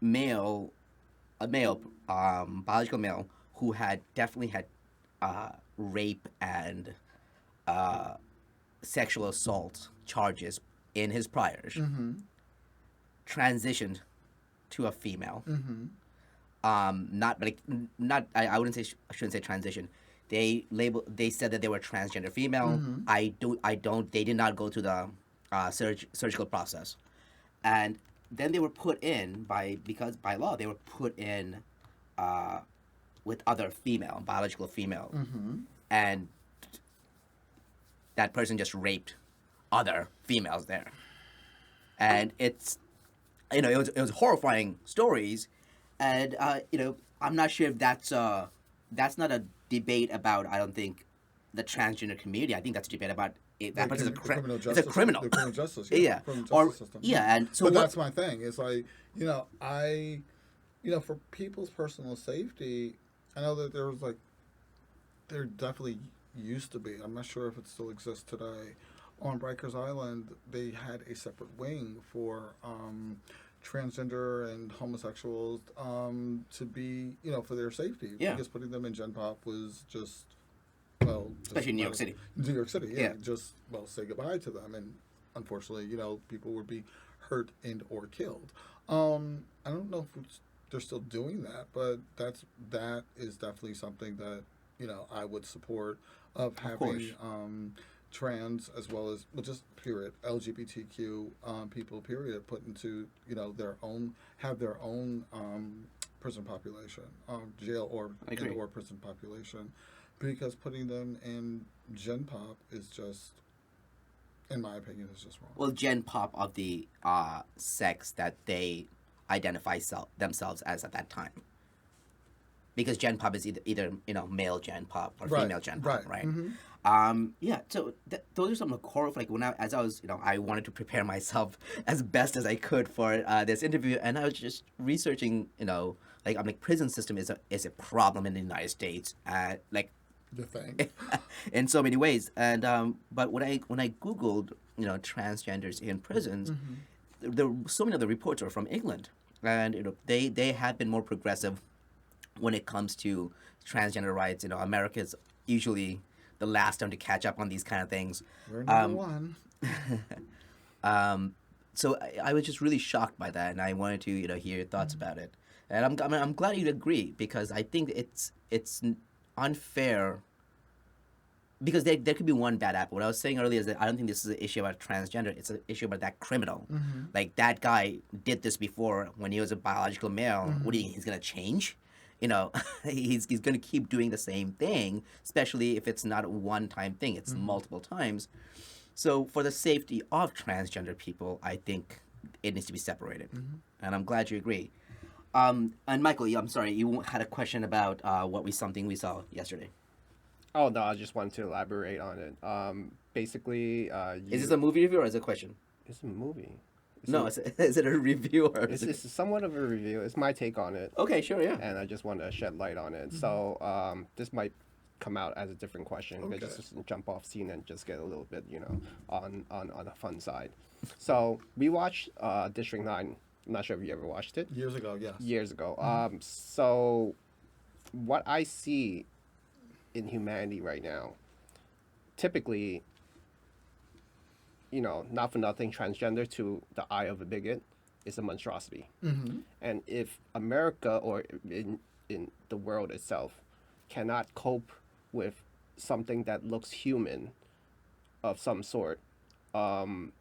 male, biological male, who had definitely had rape and sexual assault charges in his priors, transitioned to a female. Not like not. I wouldn't say. I shouldn't say transition. They said that they were transgender female. I don't. They did not go through the surgical process, and then they were put in because by law they were put in with other biological female, and that person just raped other females there, and it's it was horrifying stories, and I'm not sure if that's not a debate about, I don't think, the transgender community. I think that's a debate about that
The
person's
criminal
it's a
justice,
criminal.
The criminal justice,
Yeah.
criminal
Or-
justice system.
yeah, and so
but
what-
that's my thing. It's like, for people's personal safety, I know that there definitely used to be. I'm not sure if it still exists today. On Rikers Island, they had a separate wing for transgender and homosexuals to be, for their safety.
Yeah.
Because putting them in Gen Pop was just,
Especially in New York City.
New York City,
Yeah.
just say goodbye to them, and unfortunately, people would be hurt and or killed. I don't know if they're still doing that, but that is definitely something that I would support of having trans as well as just period LGBTQ people period put into their own prison population, jail or
I agree.
or prison population, because putting them in Gen Pop is just, in my opinion, is just wrong.
Well, Gen Pop of the sex that they identify themselves as at that time. Because Gen Pop is either male Gen Pop or female Gen Pop, right? Yeah. So those are some of the core of, like, as I was I wanted to prepare myself as best as I could for this interview, and I was just researching like I'm like prison system is a problem in the United States, like
The thing.
in so many ways, and but when I googled transgenders in prisons, there were so many of the reports are from England, and they have been more progressive when it comes to transgender rights. America's usually the last time to catch up on these kind of things.
We're number one.
So I was just really shocked by that, and I wanted to hear your thoughts about it. And I'm glad you'd agree, because I think it's unfair. Because there could be one bad apple. What I was saying earlier is that I don't think this is an issue about transgender. It's an issue about that criminal. Like, that guy did this before when he was a biological male. What do you think? He's going to change? He's going to keep doing the same thing, especially if it's not a one-time thing. It's multiple times. So for the safety of transgender people, I think it needs to be separated. And I'm glad you agree. And Michael, I'm sorry, you had a question about something we saw yesterday.
Oh no, I just wanted to elaborate on it. Basically,
Is this a movie review or is it a question?
it's a movie.
Is it a review or
It's somewhat of a review. It's my take on it,
Okay, sure, yeah.
and I just want to shed light on it. So this might come out as a different question, but
Okay.
just jump off scene and just get a little bit, on a fun side. So we watched District 9. I'm not sure if you ever watched it.
Years ago, yes.
Years ago. So what I see in humanity right now, typically, not for nothing, transgender to the eye of a bigot is a monstrosity. And if America or in the world itself cannot cope with something that looks human of some sort, and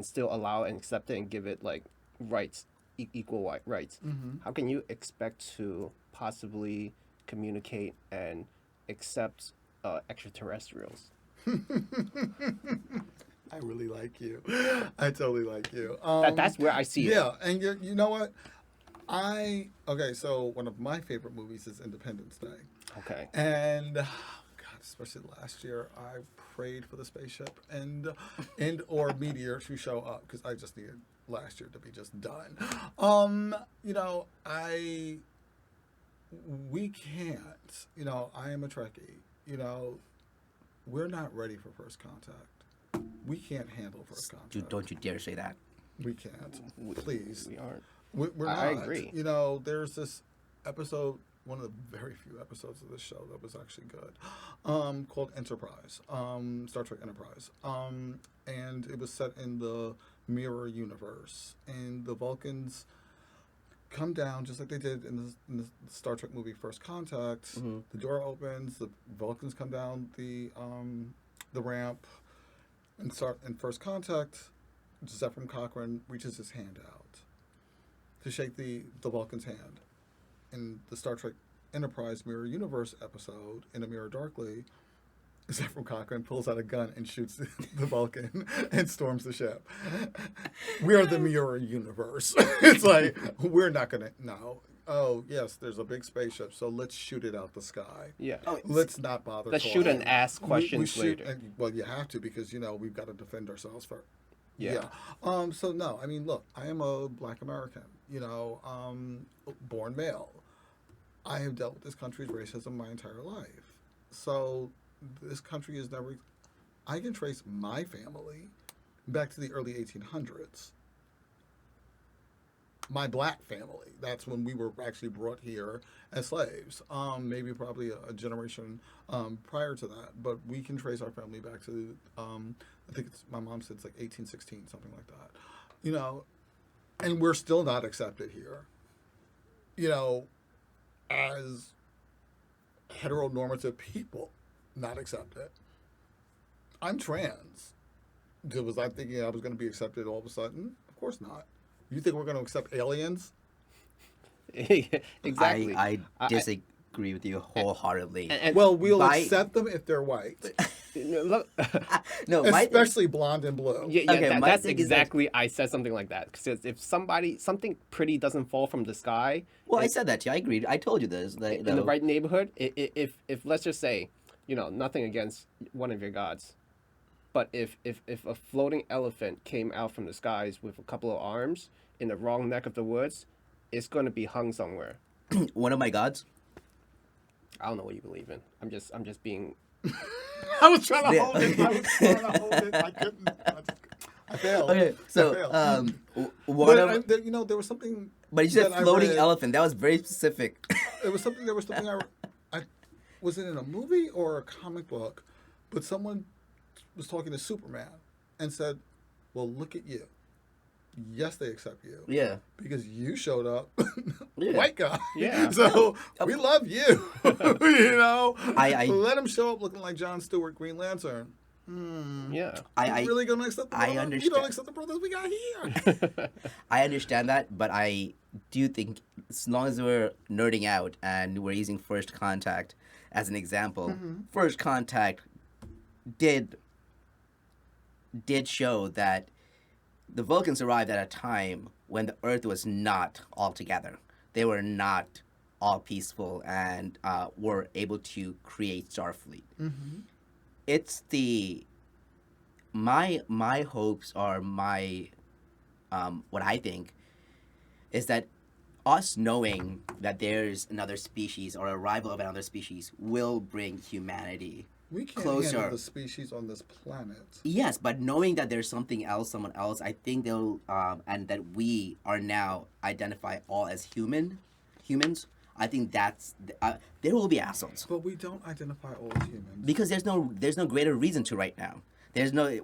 still allow and accept it and give it like rights, equal rights. How can you expect to possibly communicate and accept extraterrestrials?
I really like you. I totally like you.
That's where I see it.
Yeah, and you know what? Okay, so one of my favorite movies is Independence Day.
Okay.
And God, especially last year, I prayed for the spaceship and or meteor to show up because I just needed last year to be just done. You know, we can't. You know, I am a Trekkie. You know, we're not ready for first contact. We can't handle first contact.
Dude, don't you dare say that.
We can't. Please.
We aren't.
We're not.
I agree.
You know, there's this episode, one of the very few episodes of this show that was actually good, called Enterprise, Star Trek Enterprise. And it was set in the mirror universe. And the Vulcans come down just like they did in the Star Trek movie First Contact.
Mm-hmm.
The door opens, the Vulcans come down the ramp, and start in First Contact. Zefram Cochrane reaches his hand out to shake the Vulcan's hand. In the Star Trek Enterprise Mirror Universe episode, In a Mirror Darkly, Zefram Cochrane pulls out a gun and shoots the Vulcan and storms the ship. We are the Mirror Universe. It's like, we're not going to, no. Oh, yes, there's a big spaceship, so let's shoot it out the sky.
Yeah.
Oh,
Let's not bother.
Let's shoot and
talking.
ask questions
We shoot,
later.
well, you have to because, you know, we've got to defend ourselves first.
Yeah.
So no, I mean, look, I am a Black American. You know, born male. I have dealt with this country's racism my entire life. So this country is never. I can trace my family back to the early 1800s. My black family. That's when we were actually brought here as slaves. Maybe probably a generation prior to that. But we can trace our family back to, I think my mom said it's like 1816, something like that. You know, and we're still not accepted here. You know, as heteronormative people, not accepted. I'm trans. Was I thinking I was going to be accepted all of a sudden? Of course not. You think we're going to accept aliens?
Exactly.
I disagree with you wholeheartedly.
And
Well, we'll
by-
accept them if they're white,
look,
No, my
especially blonde and blue.
yeah,
Okay, my
that's
thing is that-
exactly. I said something like that because if something pretty doesn't fall from the sky,
well, I said that to you. I agreed. I told you this. Like,
in the right neighborhood, if let's just say, you know, nothing against one of your gods, but if a floating elephant came out from the skies with a couple of arms in the wrong neck of the woods, it's going to be hung somewhere.
one of my gods.
I don't know what you believe in. I'm just being.
I was trying to
Yeah.
hold it. I was trying to hold it. I couldn't. I failed.
Okay,
I
so
failed.
one
But
of,
you know, there was something.
but you said
that I
floating
read-
elephant. That was very specific.
There was something I was it in a movie or a comic book, but someone was talking to Superman and said, "Well, look at you. Yes, they accept you
Yeah.
because you showed up,
Yeah.
white guy.
Yeah.
So we love you. You know,
I-
let him show up looking like John Stewart, Green Lantern.
Yeah.
You really gonna accept the
I
brother? You
understand.
don't accept the brothers we got here.
I understand that, but I do think as long as we're nerding out and we're using First Contact as an example, First Contact did show that the Vulcans arrived at a time when the Earth was not all together. They were not all peaceful and were able to create Starfleet. It's my hopes are what I think is that us knowing that there's another species or arrival of another species will bring humanity
We can't
closer.
handle the species on this planet.
Yes, but knowing that there's something else, someone else, I think they'll and that we are now identify all as humans. I think that's there will be assholes
But we don't identify all as humans.
because there's no greater reason to right now.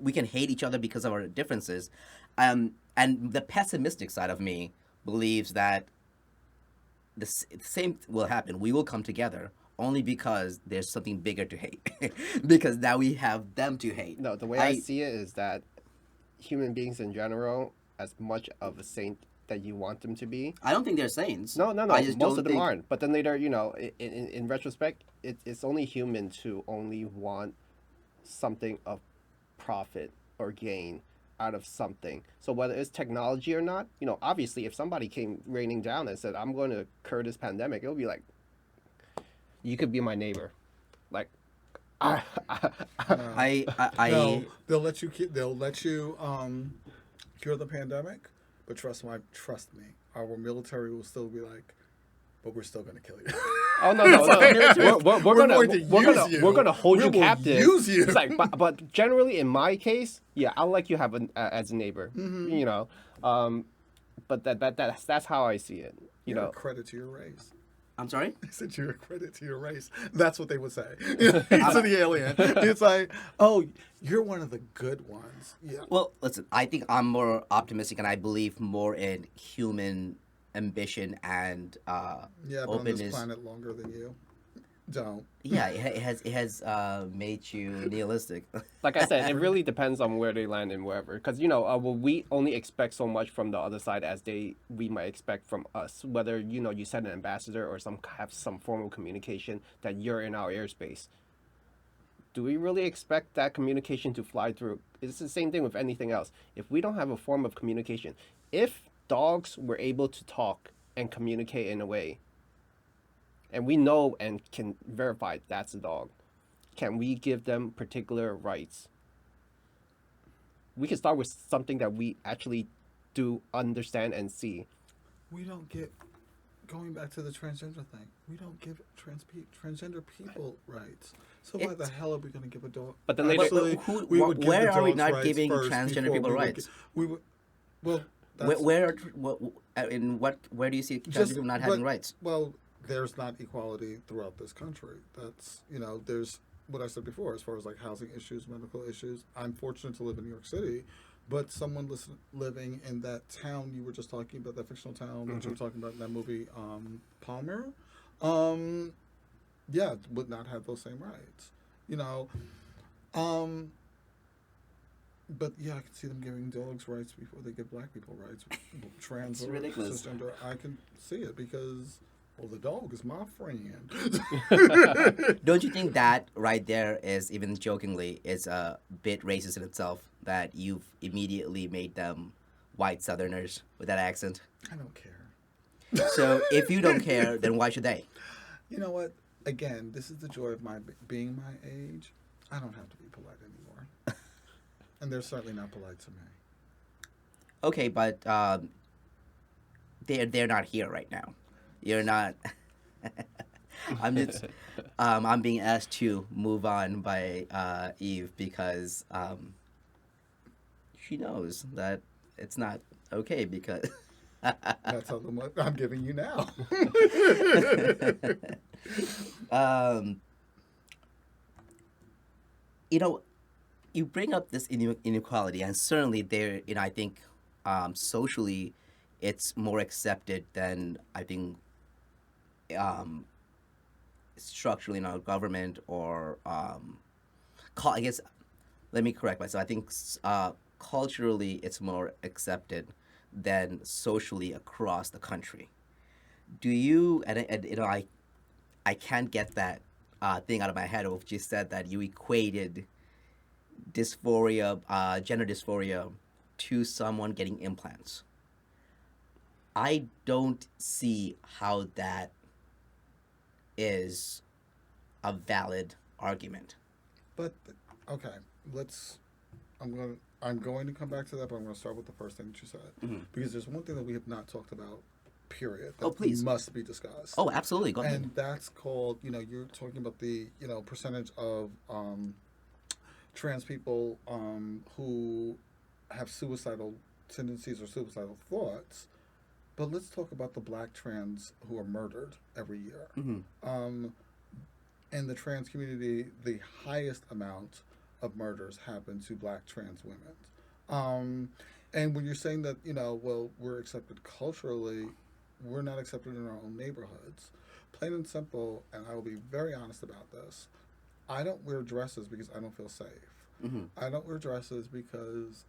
We can hate each other because of our differences, and the pessimistic side of me believes that the same will happen. We will come together only because there's something bigger to hate, because now we have them to hate.
No, the way I see it is that human beings in general as much of a saint that you want them to be.
I don't think they're saints.
No, no, no.
I just
Most
don't
of them
think.
aren't. But then later, in retrospect, it's only human to only want something of profit or gain out of something. So whether it's technology or not, obviously, if somebody came raining down and said, "I'm going to cure this pandemic," it would be like, "You could be my neighbor," like. I,
No, they'll let you cure the pandemic, but trust me, our military will still be like, but we're still gonna kill you.
Oh no no no! We're gonna
going to use you.
we're gonna hold
We
you
will
captive.
use you.
It's like, but generally in my case, yeah, I'll let you have as a neighbor. But that's how I see it.
You're a credit to your race.
I'm sorry.
They said you're a credit to your race. That's what they would say to the alien. It's like, oh, you're one of the good ones. Yeah.
Well, listen, I think I'm more optimistic and I believe more in human ambition and
Yeah, but on
openness.
this planet longer than you. Don't.
Yeah, it has made you nihilistic.
Like I said, it really depends on where they land and wherever. Because well, we only expect so much from the other side as we might expect from us. Whether you send an ambassador or have some formal communication that you're in our airspace. Do we really expect that communication to fly through? It's the same thing with anything else. If we don't have a form of communication, if dogs were able to talk and communicate in a way, and we know and can verify that's a dog, can we give them particular rights? We can start with something that we actually do understand and see.
We don't get, going back to the transgender thing, we don't give transgender people rights. So why the hell are we going to give a dog?
But then later-
Actually,
Who-
we would give
where
the
are we
dogs
not
rights
giving
first
transgender
before
people
we would
rights?
we would, well, that's,
Where do you see trans people not having
but-
rights?
Well, there's not equality throughout this country. That's, there's what I said before as far as like housing issues, medical issues. I'm fortunate to live in New York City, but someone living in that town you were just talking about, that fictional town that you were talking about in that movie, Palmer, yeah, would not have those same rights. But yeah, I can see them giving dogs rights before they give black people rights. Trans
It's
or
ridiculous.
cisgender, I can see it because, well, the dog is my friend.
Don't you think that right there is, even jokingly, is a bit racist in itself, that you've immediately made them white Southerners with that accent?
I don't care.
So if you don't care, then why should they?
You know what? Again, this is the joy of being my age. I don't have to be polite anymore, and they're certainly not polite to me.
Okay, but they're not here right now. You're not. I'm being asked to move on by Eve because she knows that it's not okay because.
That's how much I'm giving you now.
You bring up this inequality, and certainly there, I think socially, it's more accepted than I think structurally in our government or I guess let me correct myself. I think culturally it's more accepted than socially across the country. Do you and I can't get that thing out of my head of what you said that you equated dysphoria, gender dysphoria, to someone getting implants. I don't see how that is a valid argument.
But okay, I'm going to come back to that, but I'm going to start with the first thing that you said because there's one thing that we have not talked about. Period. That
please.
Must be discussed.
Oh, absolutely. Go ahead.
And that's called, you're talking about the, percentage of trans people who have suicidal tendencies or suicidal thoughts. But let's talk about the black trans who are murdered every year. In the trans community, the highest amount of murders happen to black trans women. And when you're saying that, well, we're accepted culturally, we're not accepted in our own neighborhoods. Plain and simple, and I will be very honest about this, I don't wear dresses because I don't feel safe. I don't wear dresses because,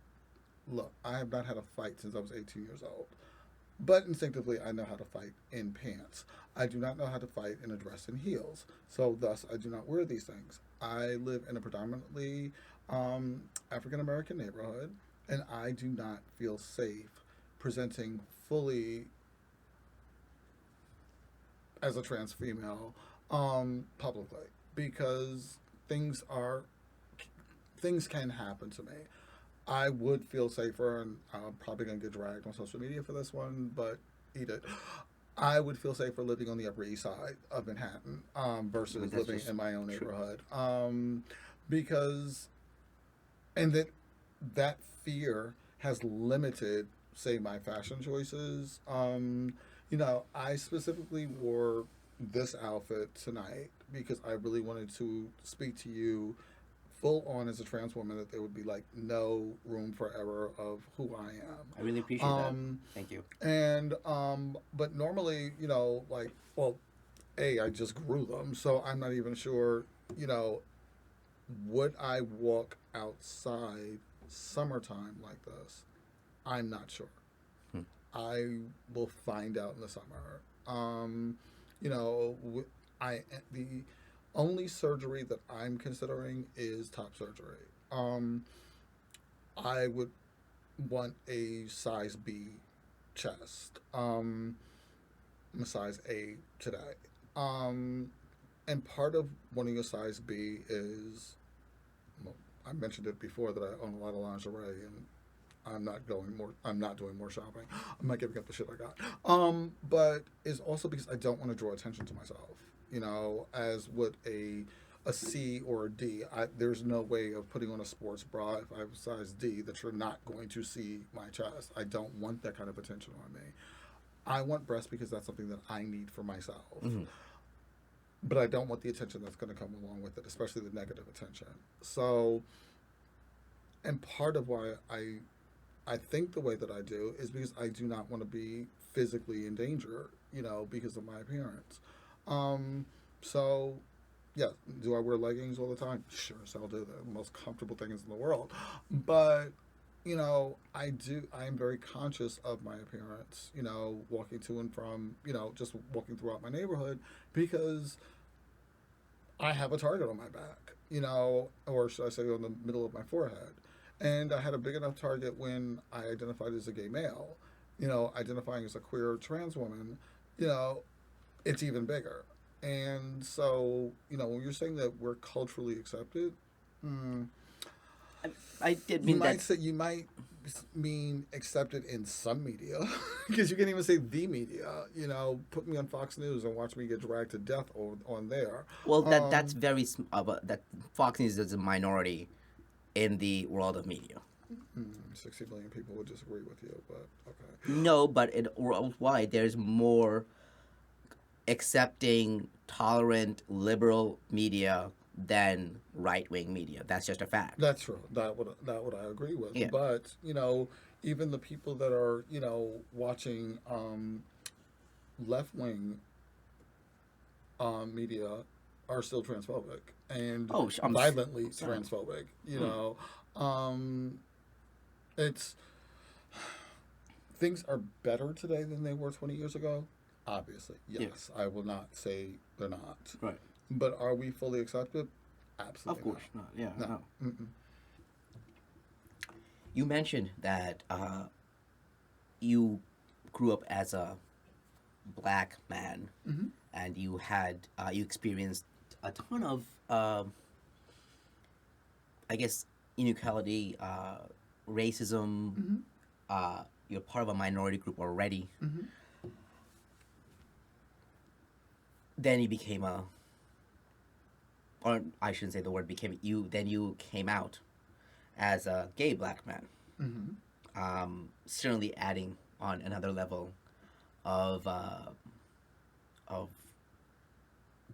look, I have not had a fight since I was 18 years old. But instinctively, I know how to fight in pants. I do not know how to fight in a dress and heels. So, thus, I do not wear these things. I live in a predominantly African American neighborhood, and I do not feel safe presenting fully as a trans female publicly because things are things can happen to me. I would feel safer, and I'm probably gonna get dragged on social media for this one, but eat it. I would feel safer living on the Upper East Side of Manhattan versus
that's
living
just
in my own
true.
neighborhood, because and that fear has limited, say, my fashion choices. I specifically wore this outfit tonight because I really wanted to speak to you full on as a trans woman that there would be like no room for error of who I
I really
am.
appreciate that. Thank you.
And but normally, like, well, I just grew them, so I'm not even sure, you know, would I walk outside summertime like this? I'm not sure.
Hmm.
I will find out in the summer. You know, the only surgery that I'm considering is top surgery. I would want a size B chest. I'm a size A today. And part of wanting a size B is, well, I mentioned it before that I own a lot of lingerie, and I'm not doing more shopping. I'm not giving up the shit I got. But it's also because I don't want to draw attention to myself. As would a C or a D. There's no way of putting on a sports bra if I have a size D that you're not going to see my chest. I don't want that kind of attention on me. I want breasts because that's something that I need for myself.
Mm-hmm.
But I don't want the attention that's going to come along with it, especially the negative attention. So, and part of why I think the way that I do is because I do not want to be physically in danger, because of my appearance. So, yeah, do I wear leggings all the time? Sure, so I'll do the most comfortable things in the world. But, I am very conscious of my appearance, walking to and from, just walking throughout my neighborhood because I have a target on my back, or should I say on the middle of my forehead. And I had a big enough target when I identified as a gay male. Identifying as a queer trans woman, it's even bigger. And so, when you're saying that we're culturally accepted,
I did mean that.
you might mean accepted in some media, because you can't even say the media. Put me on Fox News and watch me get dragged to death on there.
Well, that's very that Fox News is a minority in the world of media.
60 million people would disagree with you, but okay.
No, but worldwide, there's more accepting, tolerant, liberal media than right-wing media. That's just a fact.
That's true. That would I agree with.
Yeah.
But even the people that are watching left-wing media are still transphobic and violently transphobic. It's things are better today than they were 20 years ago. Obviously, yes. I will not say they're not.
Right.
But are we fully accepted? Absolutely.
Of course not. Yeah.
No.
No. You mentioned that you grew up as a black man,
Mm-hmm.
and you had you experienced a ton of I guess inequality, racism.
Mm-hmm.
You're part of a minority group already.
Mm-hmm.
Then you became or I shouldn't say the word became, then you came out as a gay black man.
Mm-hmm.
Certainly adding on another level of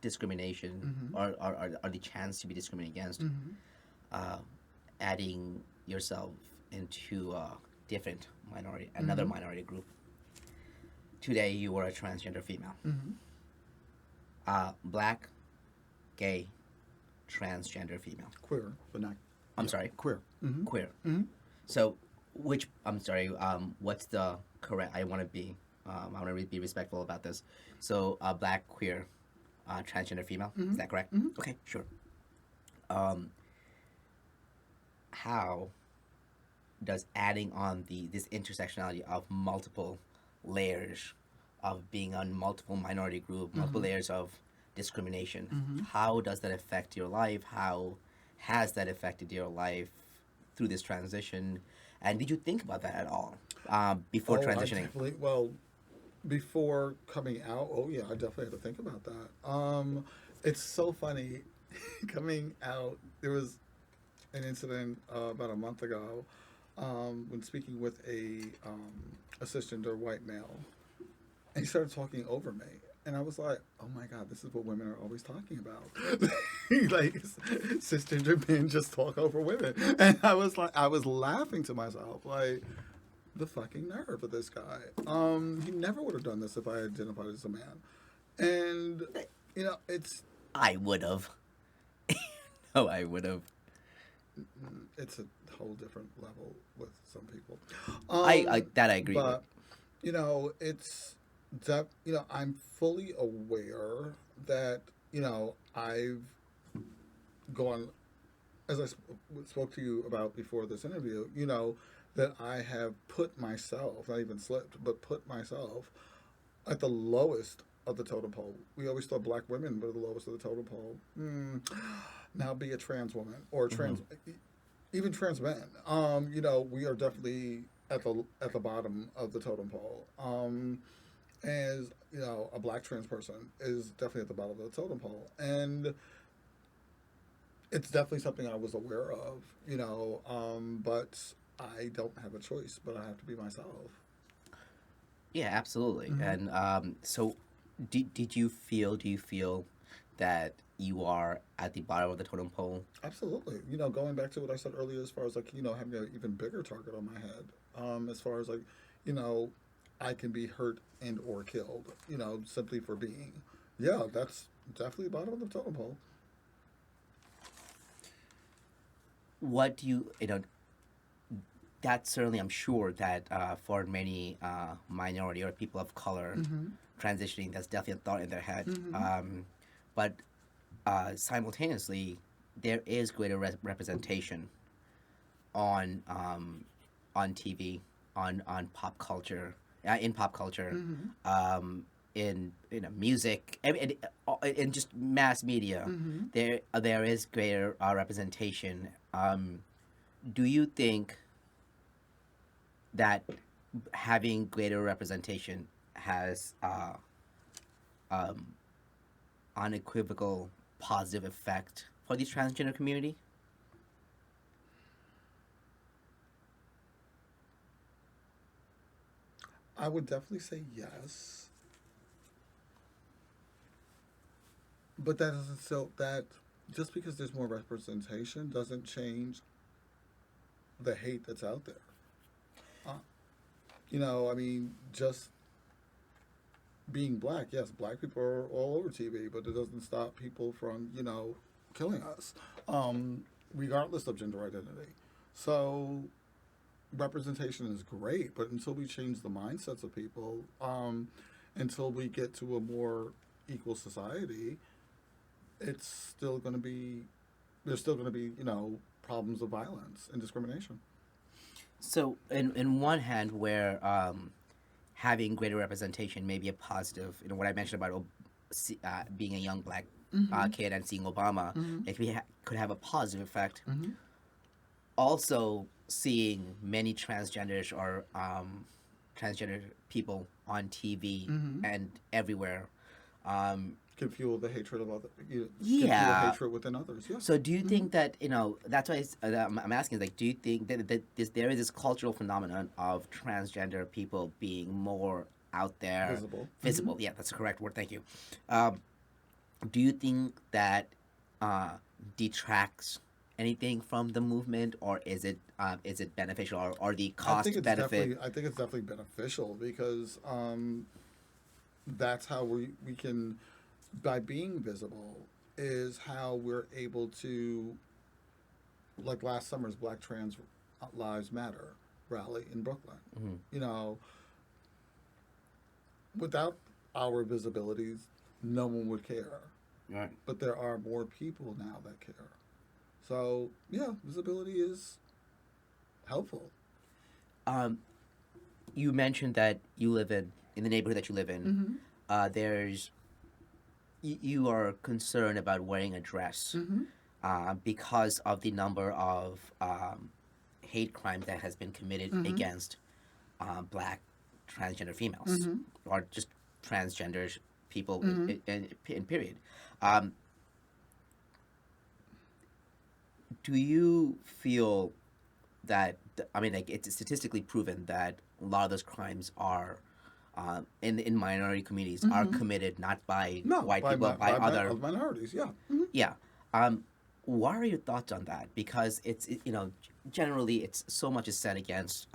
discrimination,
Mm-hmm.
or the chance to be discriminated against,
Mm-hmm.
adding yourself into a different minority, another
Mm-hmm.
minority group. Today you were a transgender female.
Mm-hmm.
Black, gay, transgender female.
Queer, but not.
I'm sorry,
Queer. Mm-hmm.
queer.
Mm-hmm.
So, which I'm sorry. What's the correct? I want to be. I want to be respectful about this. So, black, queer, transgender female. Is that correct? Okay, sure. Um, how does adding on this intersectionality of multiple layers of being on multiple minority group, multiple layers of discrimination, how does that affect your life? How has that affected your life through this transition? And did you think about that at all before
Oh, I
transitioning?
definitely, well, before coming out, oh yeah, I definitely had to think about that. It's so funny coming out. There was an incident about a month ago when speaking with a cisgender white male, and he started talking over me. And I was like, "Oh my God, this is what women are always talking about." Like cisgender men just talk over women, and I was like, I was laughing to myself, like, the fucking nerve of this guy. He never would have done this if I identified as a man. And it's
I would have. No, I would have.
it's a whole different level with some people.
I that I agree with.
But it's that I'm fully aware that I've gone, as I spoke to you about before this interview. That I have put myself, not even slipped, but put myself at the lowest of the totem pole. We always thought black women were the lowest of the totem pole. Now be a trans woman or trans, even trans men. We are definitely at the bottom of the totem pole. As a black trans person is definitely at the bottom of the totem pole, and it's definitely something I was aware of. But I don't have a choice, but I have to be myself.
Yeah, absolutely. And so, do you feel that you are at the bottom of the totem pole?
Absolutely. Going back to what I said earlier, as far as like, having an even bigger target on my head, as far as like, I can be hurt and or killed, simply for being. Yeah, that's definitely bottom of the totem pole.
What do That's certainly, I'm sure that for many minority or people of color transitioning, that's definitely a thought in their head. But simultaneously, there is greater representation on TV, on pop culture, in pop culture, in music, in just mass media. There is greater representation. Do you think that having greater representation has unequivocal positive effect for the transgender community?
I would definitely say yes, but that doesn't so that just because there's more representation doesn't change the hate that's out there. Uh, I mean, just being black, yes, black people are all over TV, but it doesn't stop people from, killing us, regardless of gender identity. So representation is great, but until we change the mindsets of people, until we get to a more equal society, it's still going to be, there's still going to be, problems of violence and discrimination.
So, in one hand, where having greater representation may be a positive, what I mentioned about being a young black kid and seeing Obama, it could have a positive effect. Also, seeing many transgenders or transgender people on TV and everywhere.
Can fuel the hatred of other. Can
Yeah.
fuel hatred within others. Yes.
So, do you think that That's why I'm asking. Like, do you think that there is this cultural phenomenon of transgender people being more out there,
Visible.
Yeah, that's the correct word. Thank you. Do you think that detracts anything from the movement, or is it beneficial, or the cost benefit?
I think it's definitely beneficial because that's how we can, by being visible, is how we're able to, like last summer's Black Trans Lives Matter. rally in Brooklyn.
Mhm.
You know, without our visibilities, no one would care.
Right.
But there are more people now that care. So yeah, visibility is helpful.
Um, you mentioned that you live in the neighborhood that you live in.
Mm-hmm.
There's you are concerned about wearing a dress
Mm-hmm.
because of the number of hate crimes that has been committed
Mm-hmm.
against black transgender females
Mm-hmm.
or just transgender people
Mm-hmm.
in period. Um, do you feel that I mean, like it's statistically proven that a lot of those crimes are in minority communities are
Mm-hmm.
committed not by
No,
white people, by other.
minorities. Yeah. Mm-hmm.
Yeah. What are your thoughts on that? Because you know, generally it's so much is said against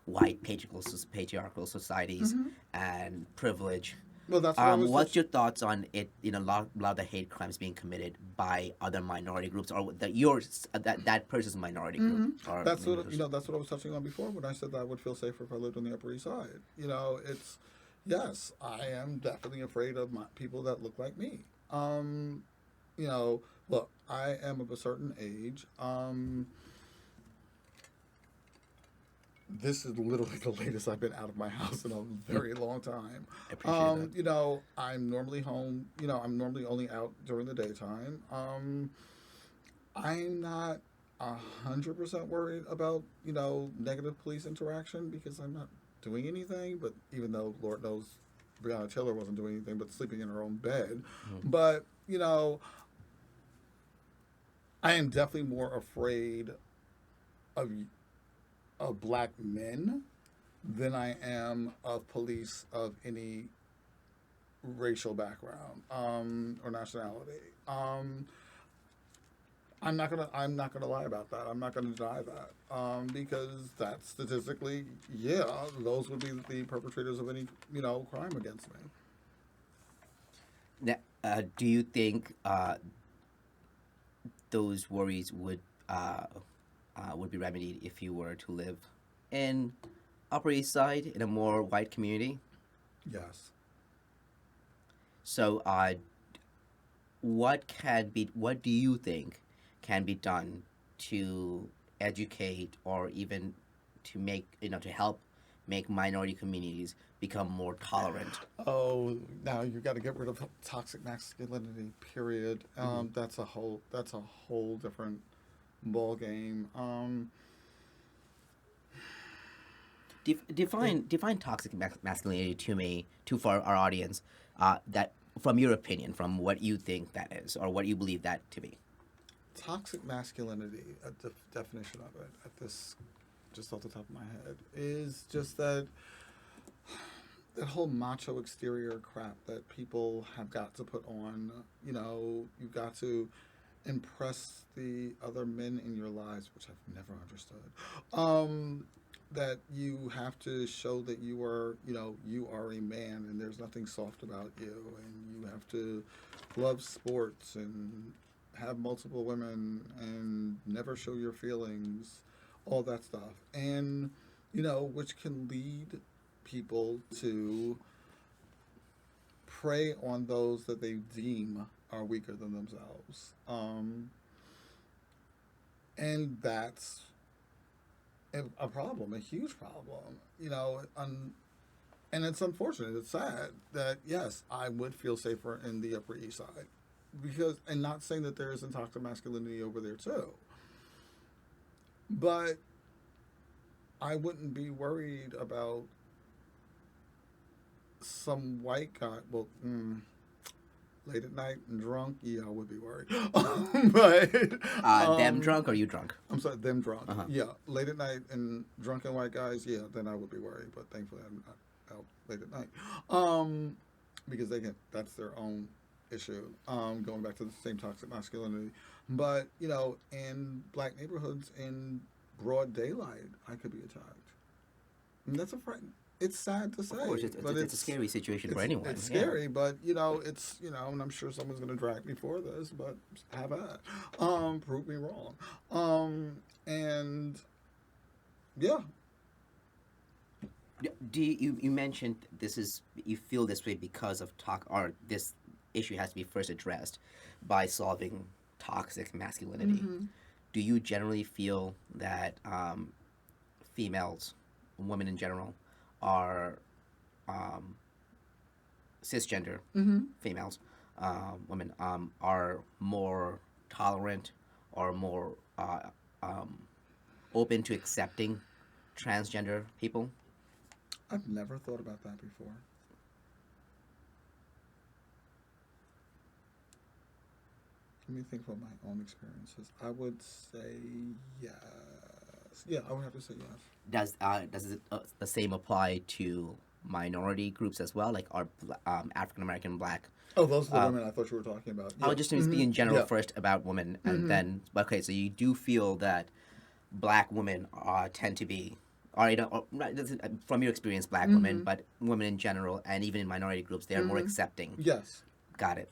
white patriarchal societies
Mm-hmm.
and privilege.
Well, that's what I was.
What's your thoughts on it? You know, a lot of the hate crimes being committed by other minority groups, or that yours that person's minority group, or
That's what That's what I was touching on before when I said that I would feel safer if I lived on the Upper East Side. You know, it's yes, I am definitely afraid of people that look like me. You know, look, I am of a certain age. This is literally the latest I've been out of my house in a very long time.
I appreciate that.
You know, I'm normally home. You know, I'm normally only out during the daytime. I'm not 100% worried about negative police interaction because I'm not doing anything. But even though Lord knows Breonna Taylor wasn't doing anything but sleeping in her own bed, but I am definitely more afraid of black men than I am of police of any racial background or nationality. I'm not gonna lie about that. I'm not gonna deny that because that statistically, yeah, those would be the perpetrators of any crime against me.
Now, do you think those worries would be remedied if you were to live in Upper East Side in a more white community?
Yes.
So, what do you think can be done to educate or even to make to help make minority communities become more tolerant?
Oh, now you got to get rid of toxic masculinity. Period. That's a whole different ball game.
Define toxic masculinity to me, for our audience. That from your opinion, from what you think that is, or what you believe that to be.
Toxic masculinity, a definition of it, at this, just off the top of my head, is just that whole macho exterior crap that people have got to put on. You've got to impress the other men in your lives, which I've never understood. That you have to show that you are a man and there's nothing soft about you, and you have to love sports and have multiple women and never show your feelings, all that stuff. And, which can lead people to prey on those that they deem are weaker than themselves. And that's a problem, a huge problem, and it's unfortunate. It's sad that, yes, I would feel safer in the Upper East Side because, and not saying that there isn't toxic masculinity over there too, but I wouldn't be worried about some white guy. Well, late at night and drunk, yeah, I would be worried. But
Them drunk or you drunk?
I'm sorry, them drunk.
Uh-huh.
Yeah, late at night and drunken white guys, yeah, then I would be worried. But thankfully, I'm not out late at night, because that's their own issue. Going back to the same toxic masculinity, but in black neighborhoods in broad daylight, I could be attacked, and that's a friend. It's sad to say,
Of course,
but
it's a scary situation for anyone.
It's scary, but it's and I'm sure someone's gonna drag me for this, but have at, prove me wrong, and yeah,
Do you mentioned this is you feel this way because of or this issue has to be first addressed by solving toxic masculinity. Do you generally feel that females, women in general, are cisgender females, women are more tolerant or more um, open to accepting transgender people?
I've never thought about that before. Let me think about my own experiences. I would say yes. Yeah, I would have to say yes.
Does it, the same apply to minority groups as well, like our African American, Black?
Oh, those are the women I thought you were talking about.
I
Yeah.
would just speak in general
Yeah.
first about women, and then okay. So you do feel that Black women tend to be, or you know, or, from your experience, Black women, but women in general, and even in minority groups, they are more accepting.
Yes.
Got it.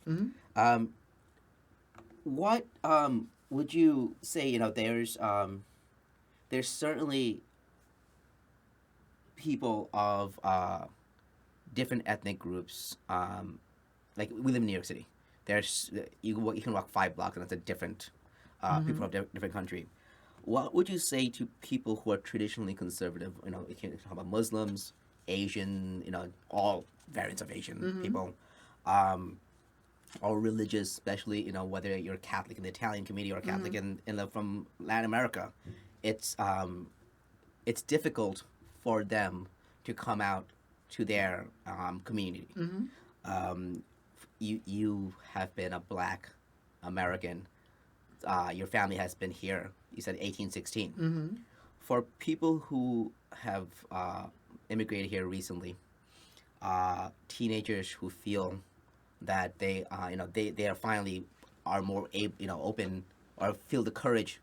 What would you say? You know, there's certainly people of different ethnic groups. Like we live in New York City. There's you can walk 5 blocks and it's a different people of different country. What would you say to people who are traditionally conservative? You know, you can talk about Muslims, Asian, you know, all variants of Asian people, or religious, especially you know whether you're Catholic in the Italian community or Catholic in the from Latin America. It's it's difficult for them to come out to their community. You have been a Black American. Your family has been here. You said 1816. For people who have immigrated here recently, teenagers who feel that you know they are finally are more you know open or feel the courage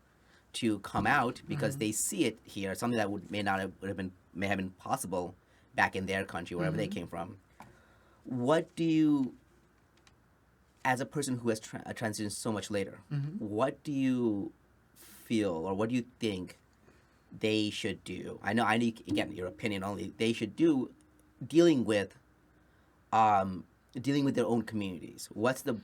to come out because they see it here, something that may not have, would have been may have been possible back in their country, wherever they came from. What do you, as a person who has transitioned so much later, what do you feel or what do you think they should do? I need again your opinion only. They should do dealing with dealing with their own communities. What do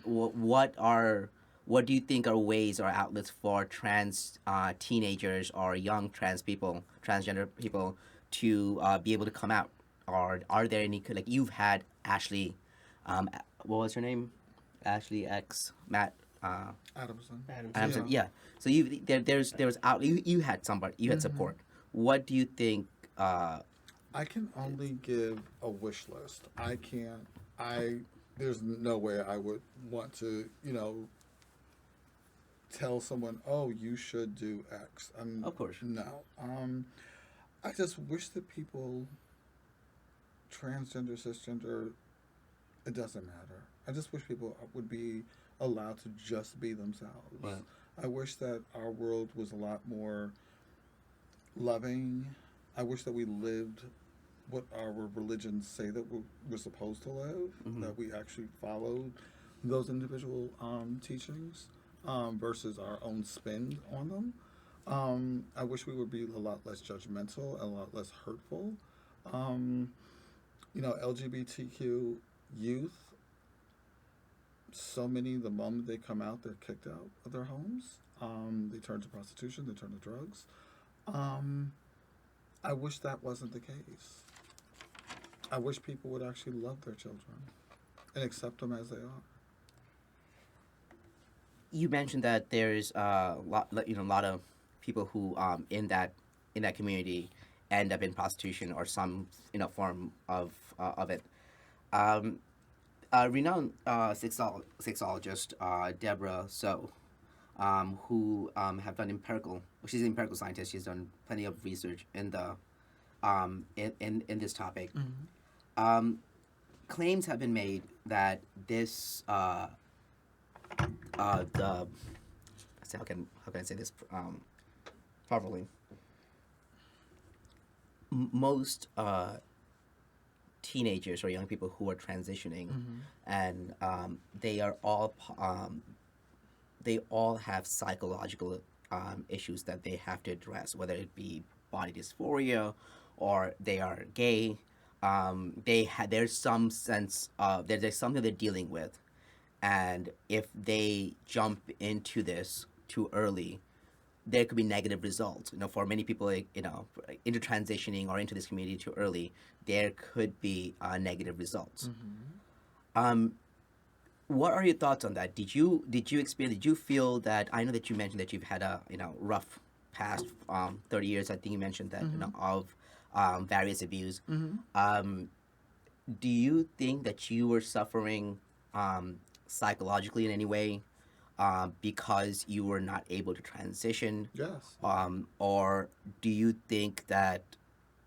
you think are ways or outlets for trans teenagers or young trans people, transgender people, to be able to come out? Or are there any like you've had Ashley, what was her name? Ashley X Matt
Adamson.
Adamson. Yeah. So there was out you had somebody you had support. What do you think?
I can only give a wish list. I can't. There's no way I would want to, tell someone, "Oh, you should do X."
Of course.
No. I just wish that people, transgender, cisgender, it doesn't matter. I just wish people would be allowed to just be themselves.
Right.
I wish that our world was a lot more loving. I wish that we lived what our religions say that we're supposed to live, that we actually followed those individual teachings versus our own spin on them. I wish we would be a lot less judgmental, a lot less hurtful. LGBTQ youth, so many, the moment they come out, they're kicked out of their homes. They turn to prostitution, they turn to drugs. I wish that wasn't the case. I wish people would actually love their children and accept them as they are.
You mentioned that there's a lot of people who in that community end up in prostitution or some form of it. Renowned sexologist Deborah So, who have done she's an empirical scientist. She's done plenty of research in the in this topic. Claims have been made that this how can I say this properly? Most teenagers or young people who are transitioning, and they all have psychological issues that they have to address, whether it be body dysphoria or they are gay. There's some sense of there's something they're dealing with, and if they jump into this too early, there could be negative results. For many people, into transitioning or into this community too early, there could be negative results. Um, what are your thoughts on that? Did you feel that? I know that you mentioned that you've had a rough past 30 years. I think you mentioned that of various abuse. Do you think that you were suffering psychologically in any way because you were not able to transition?
Yes.
Or do you think that,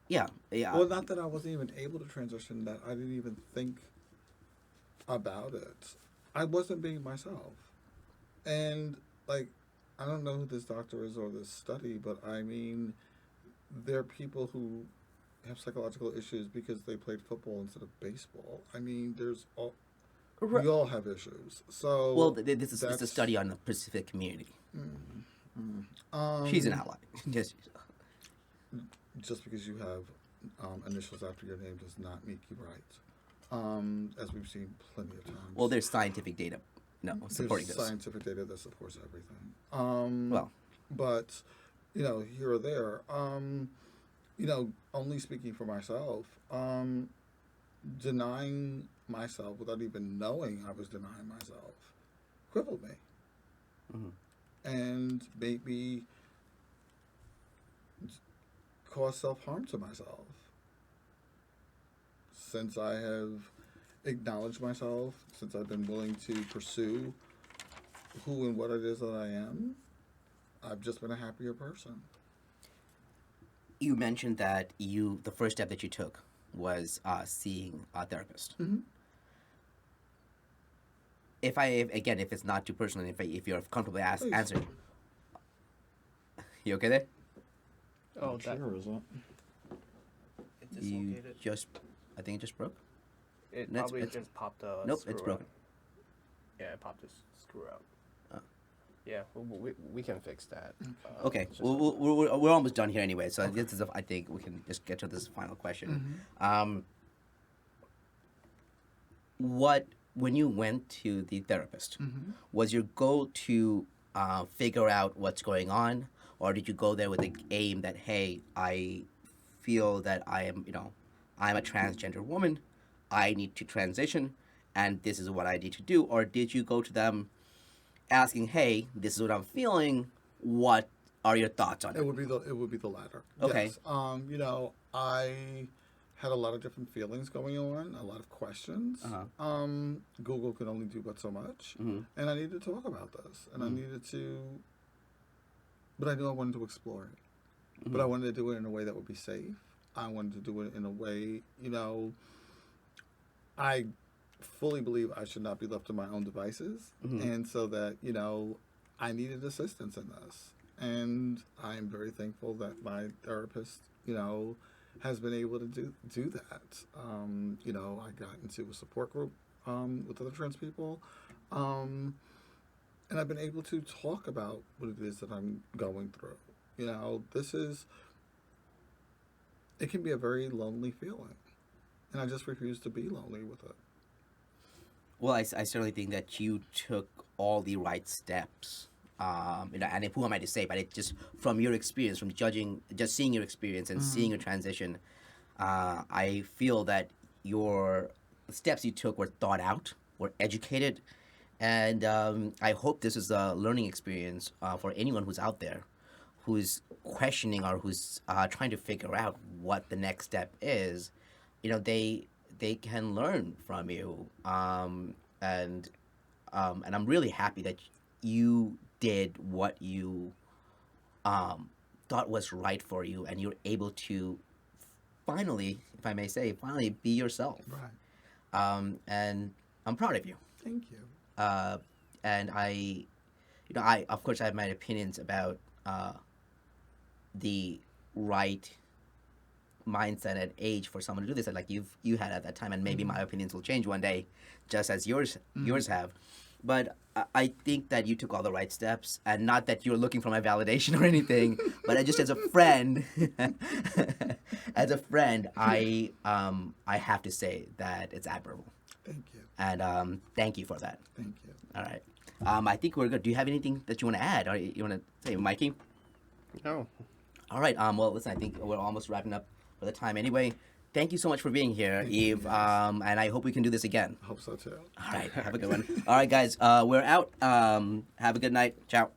yeah,
Well, not that I wasn't even able to transition, that I didn't even think about it. I wasn't being myself. And, like, I don't know who this doctor is or this study, but I mean, there are people who have psychological issues because they played football instead of baseball. I mean, we all have issues. So,
well, this is it's a
that's-
study on the Pacific community.
Um,
She's an ally. Just
just because you have initials after your name does not make you right. As we've seen plenty of times.
well, there's scientific data, supporting
There's
this.
scientific data that supports everything.
Well,
But, here or there, only speaking for myself, denying myself without even knowing I was denying myself crippled me.
Mhm.
And made me cause self-harm to myself. Since I have acknowledged myself, since I've been willing to pursue who and what it is that I am, I've just been a happier person.
you mentioned that the first step that you took was seeing a therapist.
Mhm.
If it's not too personal, if you're comfortable
Please.
answering, you okay there?
Oh, that
Sure, is it?
it
You
dislocated.
I think it just broke.
It
That's-
probably
it's-
just popped the
Nope,
screw
it's
out.
broken.
Yeah, it popped the screw out.
Oh.
Yeah, we can fix that.
Okay,
it's just
we're almost done here anyway. So this is I think we can just get to this final question. When you went to the therapist, was your goal to figure out what's going on, or did you go there with the aim that, hey, I feel that I'm a transgender woman, I need to transition, and this is what I need to do, or did you go to them asking, hey, this is what I'm feeling, what are your thoughts on
It
it?
would be the latter.
Okay.
Yes. I had a lot of different feelings going on, a lot of questions.
Uh-huh.
Google can only do but so much,
Mhm.
and I needed to talk about this, and I needed to. But I knew I wanted to explore it. But I wanted to do it in a way that would be safe. I wanted to do it in a way, I fully believe I should not be left to my own devices, and so that I needed assistance in this, and I am very thankful that my therapist, has been able to do that. I got into a support group with other trans people, and I've been able to talk about what it is that I'm going through. It can be a very lonely feeling, and I just refuse to be lonely with it.
Well, I certainly think that you took all the right steps. And who am I to say? But it just from your experience, from just seeing your experience and seeing your transition, I feel that your steps you took were thought out, were educated, and I hope this is a learning experience for anyone who's out there, who's questioning or who's trying to figure out what the next step is. They can learn from you, and I'm really happy that you did what you thought was right for you, and you're able to finally, if I may say, finally be yourself.
Right.
And I'm proud of you.
Thank you.
And I of course I have my opinions about the right mindset and age for someone to do this, and like you had at that time, and maybe my opinions will change one day, just as yours have. but I think that you took all the right steps, and not that you're looking for my validation or anything, but just as a friend, I have to say that it's admirable,
Thank you.
and thank you for that.
Thank you.
All right, I think we're good. Do you have anything that you want to add, or you want to say, Mikey?
No.
All right. Well, listen, I think we're almost wrapping up for the time anyway. Thank you so much for being here,
Thank you,
Eve.
guys.
And I hope we can do this again.
I hope so too.
All right. Have a good one. All right, guys. We're out. Have a good night. Ciao.